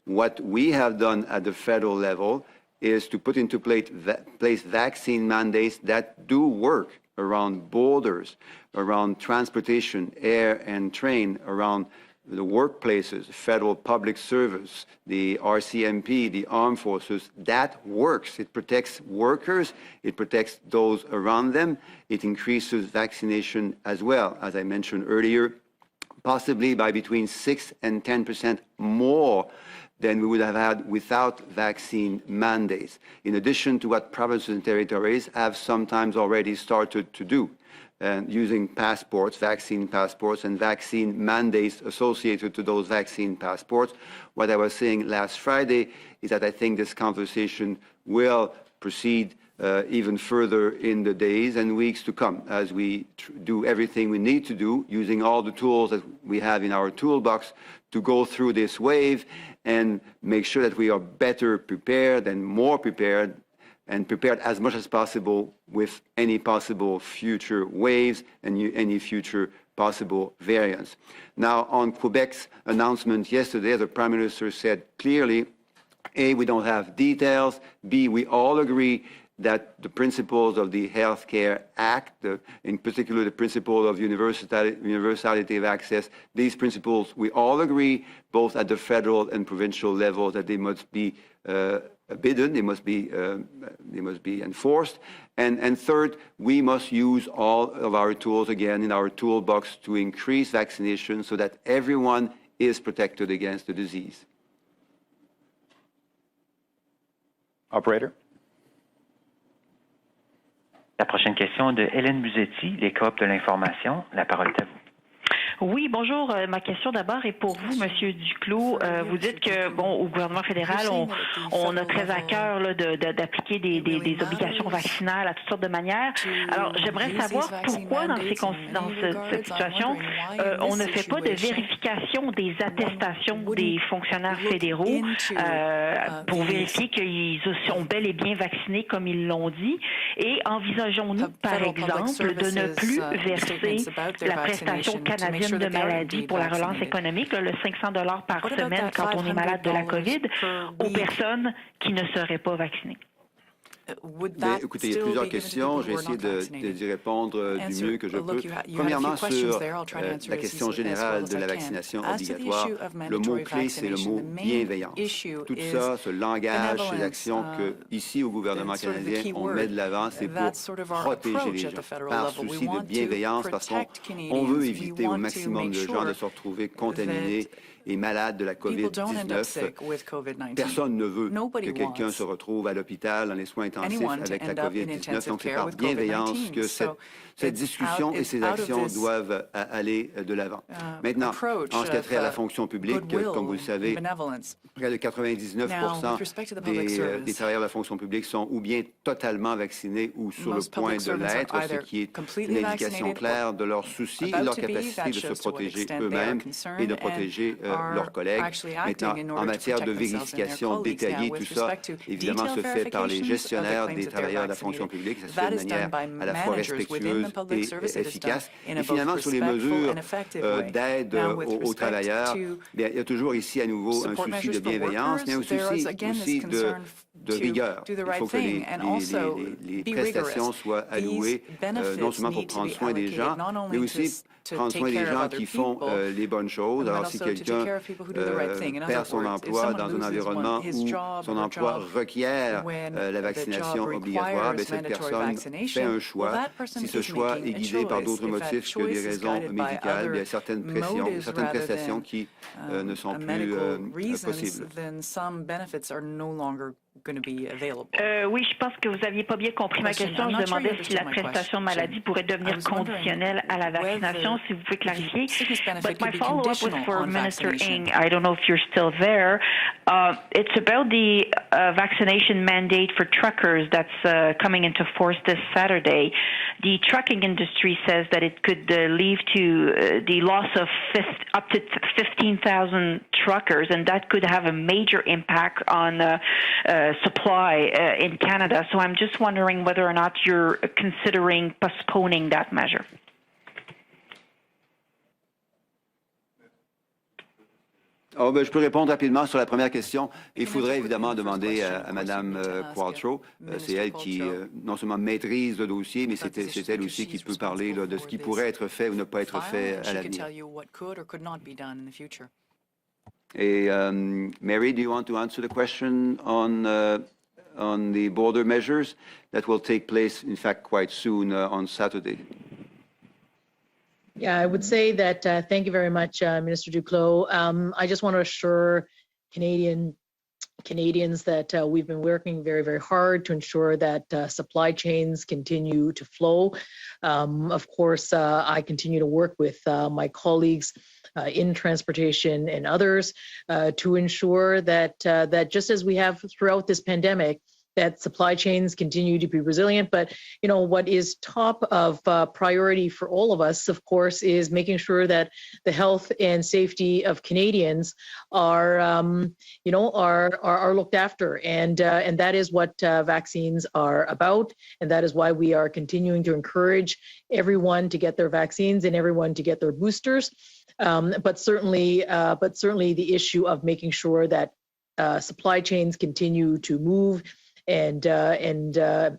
What we have done at the federal level is to put into place vaccine mandates that do work around borders, around transportation, air and train, around the workplaces, federal public service, the RCMP, the armed forces. That works. It protects workers. It protects those around them. It increases vaccination as well. As I mentioned earlier, possibly by between 6 and 10% more than we would have had without vaccine mandates, in addition to what provinces and territories have sometimes already started to do, using passports, vaccine passports, and vaccine mandates associated to those vaccine passports. What I was saying last Friday is that I think this conversation will proceed even further in the days and weeks to come as we do everything we need to do, using all the tools that we have in our toolbox to go through this wave and make sure that we are better prepared and more prepared, and prepared as much as possible with any possible future waves and any future possible variants. Now, on Quebec's announcement yesterday, the Prime Minister said clearly, A, we don't have details, B, we all agree that the principles of the Healthcare Act, in particular the principle of universality of access, these principles, we all agree, both at the federal and provincial level, that they must be bidden, they must be enforced. And third, we must use all of our tools again in our toolbox to increase vaccination so that everyone is protected against the disease. Operator. La prochaine question de Hélène Buzetti, les coop de l'information. La parole est à vous. Oui, bonjour. Ma question d'abord est pour vous, Monsieur Duclos. Vous dites que, bon, au gouvernement fédéral, on a très à cœur d'appliquer des obligations vaccinales à toutes sortes de manières. Alors, j'aimerais savoir pourquoi, dans cette situation, on ne fait pas de vérification des attestations des fonctionnaires fédéraux pour vérifier qu'ils sont bel et bien vaccinés comme ils l'ont dit. Et envisageons-nous, par exemple, de ne plus verser la prestation canadienne de maladie pour la relance économique, le 500 $ par semaine quand on est malade de la COVID, aux personnes qui ne seraient pas vaccinées? Écoutez, il y a plusieurs questions. Je vais essayer d'y répondre du mieux que je peux. Premièrement, sur la question générale de la vaccination obligatoire, le mot-clé, c'est le mot bienveillance. Tout ça, ce langage, ces actions que, ici, au gouvernement canadien, on met de l'avant, c'est pour protéger les gens, par souci de bienveillance, parce qu'on veut éviter au maximum de gens de se retrouver contaminés et malades de la COVID-19. Personne ne veut que quelqu'un se retrouve à l'hôpital dans les soins intensifs avec la COVID-19. Donc, c'est par bienveillance que cette discussion et ces actions doivent aller de l'avant. Maintenant, en ce qui a trait à la fonction publique, comme vous le savez, près de 99% des travailleurs de la fonction publique sont ou bien totalement vaccinés ou sur le point de l'être, ce qui est une indication claire de leur souci et de leur capacité de se protéger eux-mêmes et de protéger leurs collègues. Maintenant, en matière de vérification détaillée, tout ça, évidemment, se fait par les gestionnaires des travailleurs de la fonction publique. Ça se fait de manière à la fois respectueuse et efficace. Et finalement, sur les mesures d'aide aux travailleurs, bien, il y a toujours ici à nouveau un souci de bienveillance, mais aussi de rigueur. Il faut que les prestations soient allouées non seulement pour prendre soin des gens, mais aussi prendre soin des gens qui font les bonnes choses. Alors, si quelqu'un perd son emploi dans un environnement où son emploi requiert la vaccination obligatoire, bien, cette personne fait un choix. Si ce choix est guidé par d'autres motifs que des raisons médicales, bien, certaines prestations qui ne sont plus possibles. Oui, je pense que vous n'aviez pas bien compris ma question. Je demandais si la prestation de maladie pourrait devenir conditionnelle à la vaccination, si vous pouvez clarifier. But my follow-up was for Minister Ng. I don't know if you're still there. It's about the vaccination mandate for truckers that's coming into force this Saturday. The trucking industry says that it could lead to the loss of up to 15,000 truckers, and that could have a major impact on supply in Canada. So I'm just wondering whether or not you're considering postponing that measure. Oh, ben, je peux répondre rapidement sur la première question. Il faudrait évidemment demander à Mme Qualtrough. C'est elle qui non seulement maîtrise le dossier, mais c'est elle aussi qui peut parler de ce qui pourrait être fait ou ne pas être fait à l'avenir. Et Mary, do you want to answer the question on the border measures that will take place, in fact, quite soon on Saturday? Yeah, I would say that thank you very much, Minister Duclos. I just want to assure Canadians that we've been working very, very hard to ensure that supply chains continue to flow. Of course, I continue to work with my colleagues in transportation and others to ensure that that just as we have throughout this pandemic, that supply chains continue to be resilient. But, you know, what is top of priority for all of us, of course, is making sure that the health and safety of Canadians are, you know, are looked after. And that is what vaccines are about. And that is why we are continuing to encourage everyone to get their vaccines and everyone to get their boosters. But certainly the issue of making sure that supply chains continue to move and that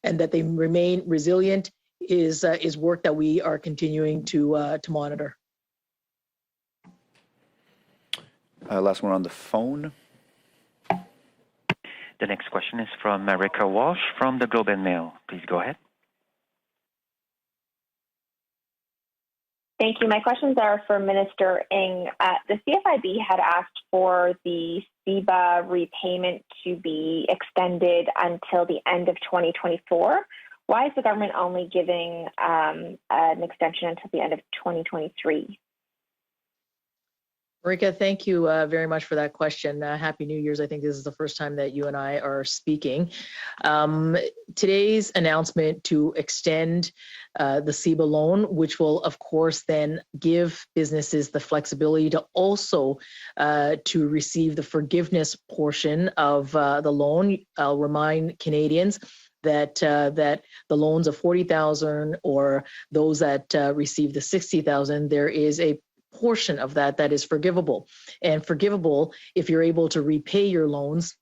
they remain resilient is work that we are continuing to monitor. Last one on the phone. The next question is from Marika Walsh from the Globe and Mail. Please go ahead. Thank you. My questions are for Minister Ng. The CFIB had asked for the CEBA repayment to be extended until the end of 2024. Why is the government only giving an extension until the end of 2023? Marika, thank you very much for that question. Happy New Year's. I think this is the first time that you and I are speaking. Today's announcement to extend the CEBA loan, which will, of course, then give businesses the flexibility to also to receive the forgiveness portion of the loan. I'll remind Canadians that that the loans of $40,000 or those that receive the $60,000, there is a portion of that is forgivable, and forgivable if you're able to repay your loans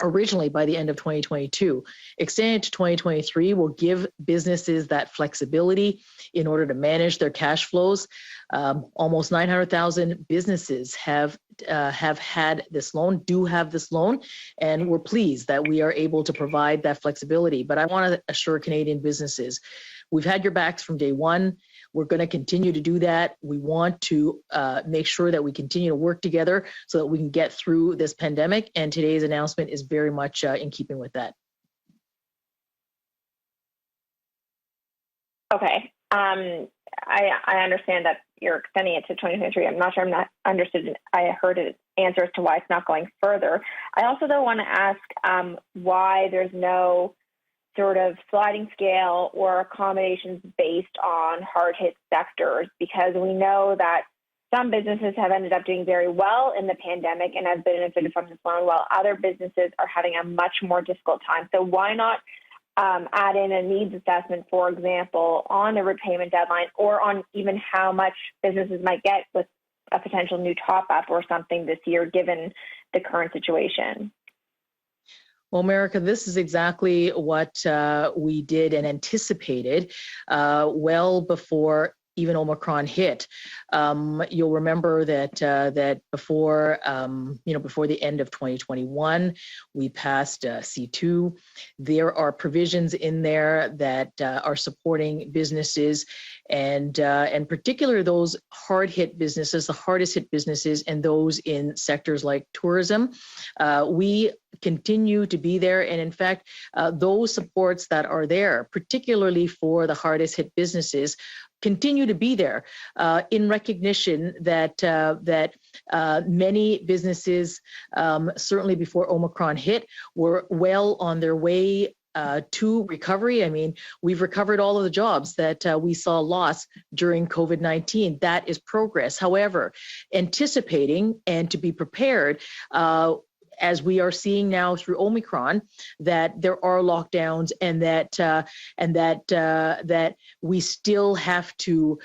originally by the end of 2022. Extended to 2023 will give businesses that flexibility in order to manage their cash flows. Almost 900,000 businesses have had this loan, do have this loan, and we're pleased that we are able to provide that flexibility. But I want to assure Canadian businesses, we've had your backs from day one. We're going to continue to do that. We want to make sure that we continue to work together so that we can get through this pandemic. And today's announcement is very much in keeping with that. Okay. I understand that you're extending it to 2023. I'm not sure I'm not understood. I heard an answer as to why it's not going further. I also, though, want to ask why there's no sort of sliding scale or accommodations based on hard-hit sectors, because we know that some businesses have ended up doing very well in the pandemic and have benefited from this loan, while other businesses are having a much more difficult time. So why not add in a needs assessment, for example, on the repayment deadline, or on even how much businesses might get with a potential new top-up or something this year, given the current situation? Well, America, this is exactly what we did and anticipated well before even Omicron hit. You'll remember that that before before the end of 2021, we passed C2. There are provisions in there that are supporting businesses, and particularly those hard-hit businesses, the hardest hit businesses, and those in sectors like tourism. We continue to be there, and in fact, those supports that are there, particularly for the hardest hit businesses, continue to be there in recognition that that many businesses, certainly before Omicron hit, were well on their way to recovery. I mean, we've recovered all of the jobs that we saw lost during COVID-19. That is progress. However, anticipating and to be prepared, as we are seeing now through Omicron, that there are lockdowns and that we still have to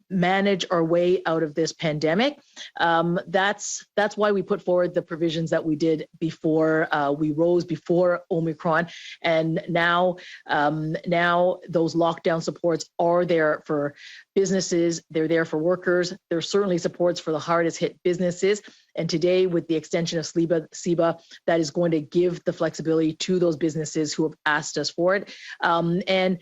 manage our way out of this pandemic. That's why we put forward the provisions that we did before we rose before Omicron, and now those lockdown supports are there for businesses. They're there for workers. There's certainly supports for the hardest hit businesses. And today, with the extension of CEBA, that is going to give the flexibility to those businesses who have asked us for it. And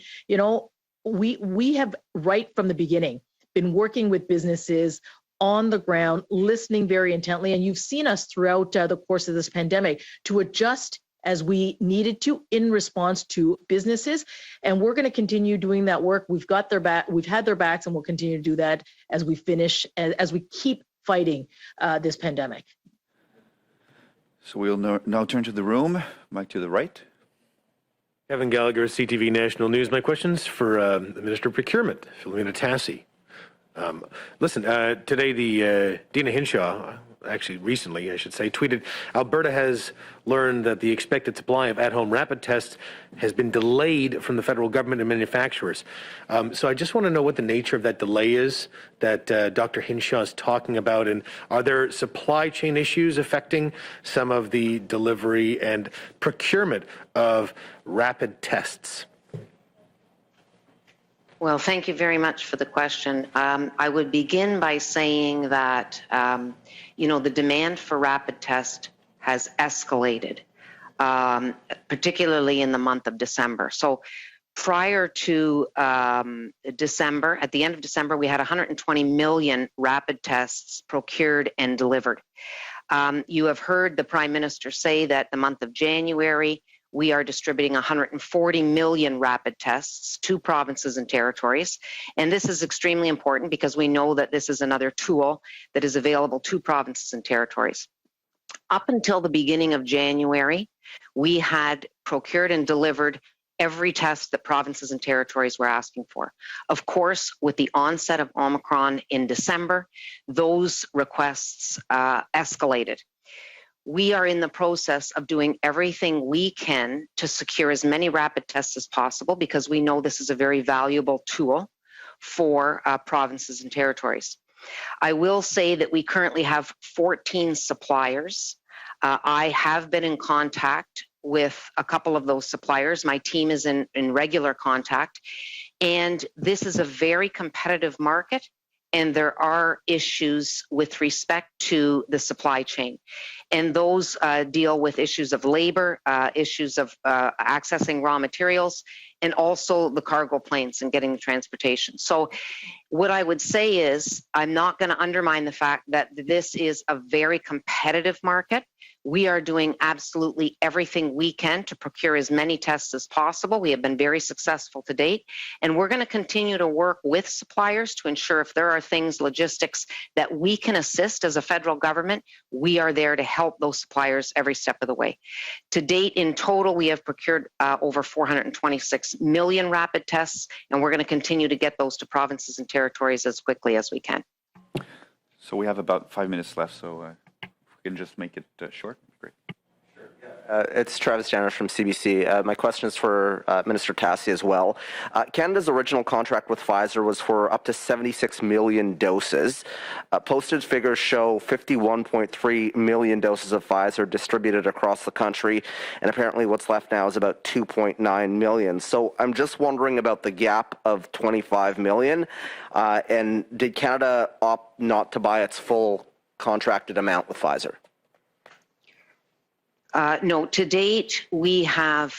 we have right from the beginning been working with businesses on the ground, listening very intently. And you've seen us throughout the course of this pandemic to adjust as we needed to in response to businesses. And we're going to continue doing that work. We've got their back, we've had their backs, and we'll continue to do that as we finish, as we keep fighting this pandemic. So we'll now turn to the room. Mike to the right. Kevin Gallagher, CTV National News. My question's for the Minister of Procurement, Philomena Tassi. Listen, today the Dina Hinshaw, actually recently I should say, tweeted, Alberta has learned that the expected supply of at-home rapid tests has been delayed from the federal government and manufacturers. So I just want to know what the nature of that delay is that Dr. Hinshaw is talking about, and are there supply chain issues affecting some of the delivery and procurement of rapid tests? Well, thank you very much for the question. I would begin by saying that, the demand for rapid test has escalated, particularly in the month of December. So prior to December, at the end of December, we had 120 million rapid tests procured and delivered. You have heard the Prime Minister say that the month of January, we are distributing 140 million rapid tests to provinces and territories. And this is extremely important because we know that this is another tool that is available to provinces and territories. Up until the beginning of January, we had procured and delivered every test that provinces and territories were asking for. Of course, with the onset of Omicron in December, those requests escalated. We are in the process of doing everything we can to secure as many rapid tests as possible because we know this is a very valuable tool for provinces and territories. I will say that we currently have 14 suppliers. I have been in contact with a couple of those suppliers. My team is in regular contact, and this is a very competitive market. And there are issues with respect to the supply chain. And those deal with issues of labor, issues of accessing raw materials, and also the cargo planes and getting the transportation. So what I would say is, I'm not going to undermine the fact that this is a very competitive market. We are doing absolutely everything we can to procure as many tests as possible. We have been very successful to date, and we're going to continue to work with suppliers to ensure if there are things, logistics, that we can assist as a federal government, we are there to help those suppliers every step of the way. To date, in total, we have procured over 426 million rapid tests, and we're going to continue to get those to provinces and territories as quickly as we can. So we have about 5 minutes left, so if we can just make it short, great. It's Travis Janish from CBC. My question is for Minister Tassi as well. Canada's original contract with Pfizer was for up to 76 million doses. Posted figures show 51.3 million doses of Pfizer distributed across the country, and apparently what's left now is about 2.9 million. So I'm just wondering about the gap of 25 million, and did Canada opt not to buy its full contracted amount with Pfizer? No, to date, we have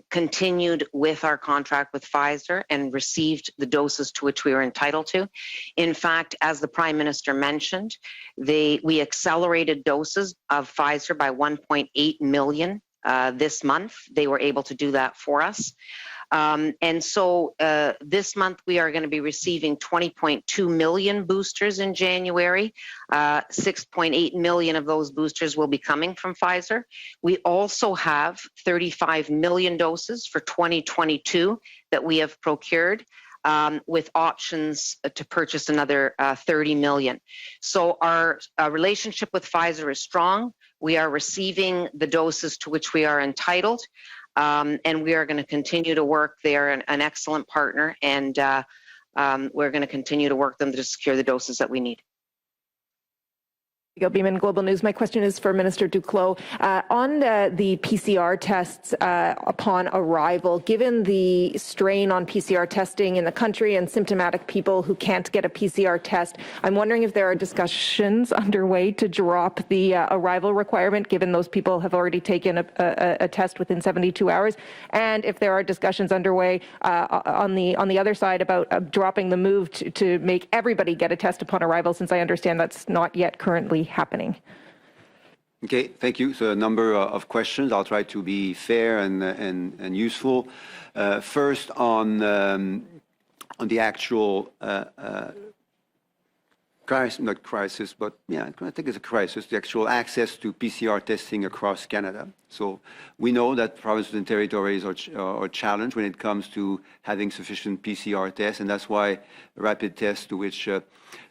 continued with our contract with Pfizer and received the doses to which we were entitled to. In fact, as the Prime Minister mentioned, we accelerated doses of Pfizer by 1.8 million this month. They were able to do that for us. And so this month we are going to be receiving 20.2 million boosters in January. 6.8 million of those boosters will be coming from Pfizer. We also have 35 million doses for 2022 that we have procured, with options to purchase another 30 million. So our relationship with Pfizer is strong. We are receiving the doses to which we are entitled. And we are going to continue to work. They are an excellent partner, and we're going to continue to work them to secure the doses that we need. Beeman, Global News. My question is for Minister Duclos. On the PCR tests upon arrival, given the strain on PCR testing in the country and symptomatic people who can't get a PCR test, I'm wondering if there are discussions underway to drop the arrival requirement, given those people have already taken a test within 72 hours, and if there are discussions underway on the other side about dropping the move to make everybody get a test upon arrival, since I understand that's not yet currently happening. Okay, thank you. So a number of questions. I'll try to be fair and useful. First, on the actual crisis, not crisis, but yeah, I think it's a crisis, the actual access to PCR testing across Canada. So we know that provinces and territories are challenged when it comes to having sufficient PCR tests, and that's why rapid tests, to which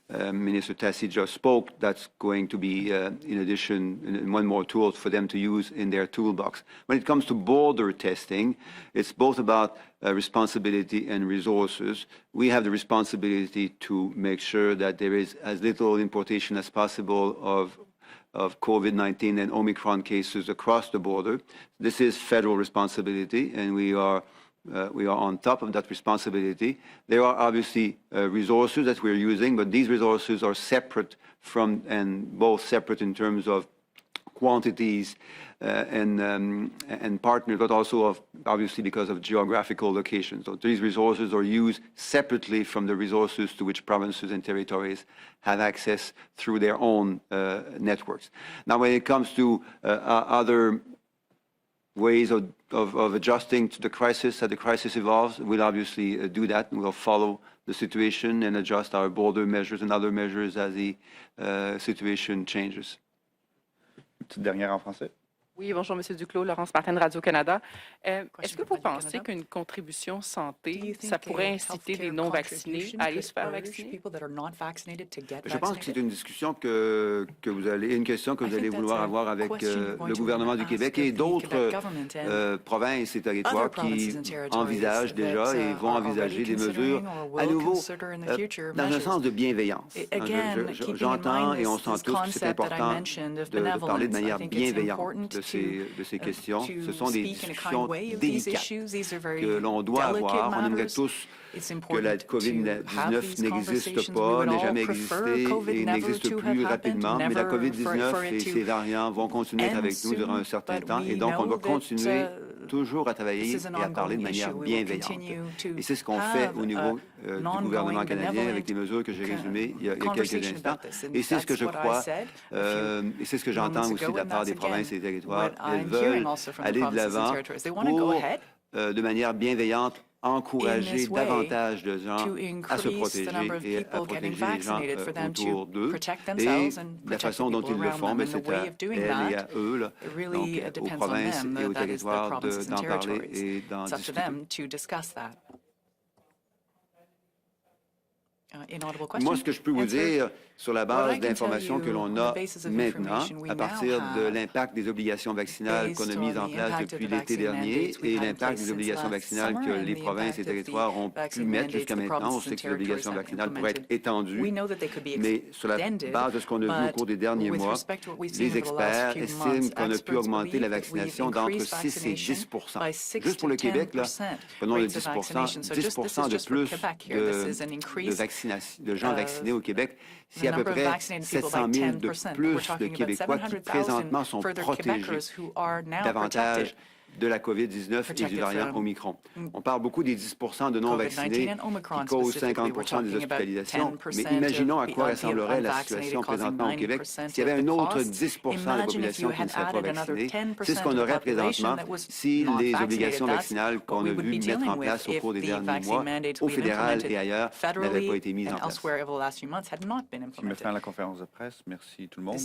Minister Tassi just spoke, that's going to be, in addition, one more tool for them to use in their toolbox. When it comes to border testing, it's both about responsibility and resources. We have the responsibility to make sure that there is as little importation as possible of COVID-19 and Omicron cases across the border. This is federal responsibility, and we are on top of that responsibility. There are obviously resources that we're using, but these resources are separate from, and both separate in terms of quantities and partners, but also obviously because of geographical locations. So these resources are used separately from the resources to which provinces and territories have access through their own networks. Now, when it comes to other ways of adjusting to the crisis as the crisis evolves, we'll obviously do that, and we'll follow the situation and adjust our border measures and other measures as the situation changes. Petite dernière en français. Oui, bonjour, M. Duclos, Laurence Martin de Radio-Canada. Est-ce que vous pensez qu'une contribution santé, ça pourrait inciter les non-vaccinés à aller se faire vacciner? Je pense que c'est une discussion que vous allez, une question que vous allez vouloir avoir avec le gouvernement du Québec et d'autres provinces et territoires qui envisagent déjà et vont envisager des mesures à nouveau dans un sens de bienveillance. J'entends et on sent tous que c'est important de parler de manière bienveillante de ces questions. Ce sont des discussions délicates que l'on doit avoir. On aimerait tous que la COVID-19 n'existe pas, n'ait jamais existé et n'existe plus rapidement. Mais la COVID-19 et ses variants vont continuer à être avec nous durant un certain temps. Et donc, on doit continuer toujours à travailler et à parler de manière bienveillante. Et c'est ce qu'on fait au niveau du gouvernement canadien avec les mesures que j'ai résumées il y a quelques instants. Et c'est ce que je crois, et c'est ce que j'entends aussi de la part des provinces et des territoires. Elles veulent aller de l'avant pour, de manière bienveillante, encourager davantage de gens à se protéger et à protéger les gens autour d'eux. Et la façon dont ils le font, c'est à elles et à eux, là, donc aux provinces et aux territoires d'en parler et d'en discuter. Moi, ce que je peux vous dire, sur la base d'informations que l'on a maintenant, à partir de l'impact des obligations vaccinales qu'on a mises en place depuis l'été dernier et l'impact des obligations vaccinales que les provinces et territoires ont pu mettre jusqu'à maintenant, on sait que les obligations vaccinales pourraient être étendues, mais sur la base de ce qu'on a vu au cours des derniers mois, les experts estiment qu'on a pu augmenter la vaccination d'entre 6 et 10 %. Juste pour le Québec, là, prenons le 10 % de plus de gens vaccinés au Québec, c'est à peu près 700 000 de plus de Québécois qui présentement sont protégés davantage de la COVID-19 et du variant Omicron. On parle beaucoup des 10 % de non-vaccinés qui causent 50 % des hospitalisations, mais imaginons à quoi ressemblerait la situation présentement au Québec s'il y avait un autre 10 % de la population qui ne serait pas vaccinée. C'est ce qu'on aurait présentement si les obligations vaccinales qu'on a vu mettre en place au cours des derniers mois, au fédéral et ailleurs, n'avaient pas été mises en place. Je me fais à la conférence de presse. Merci tout le monde.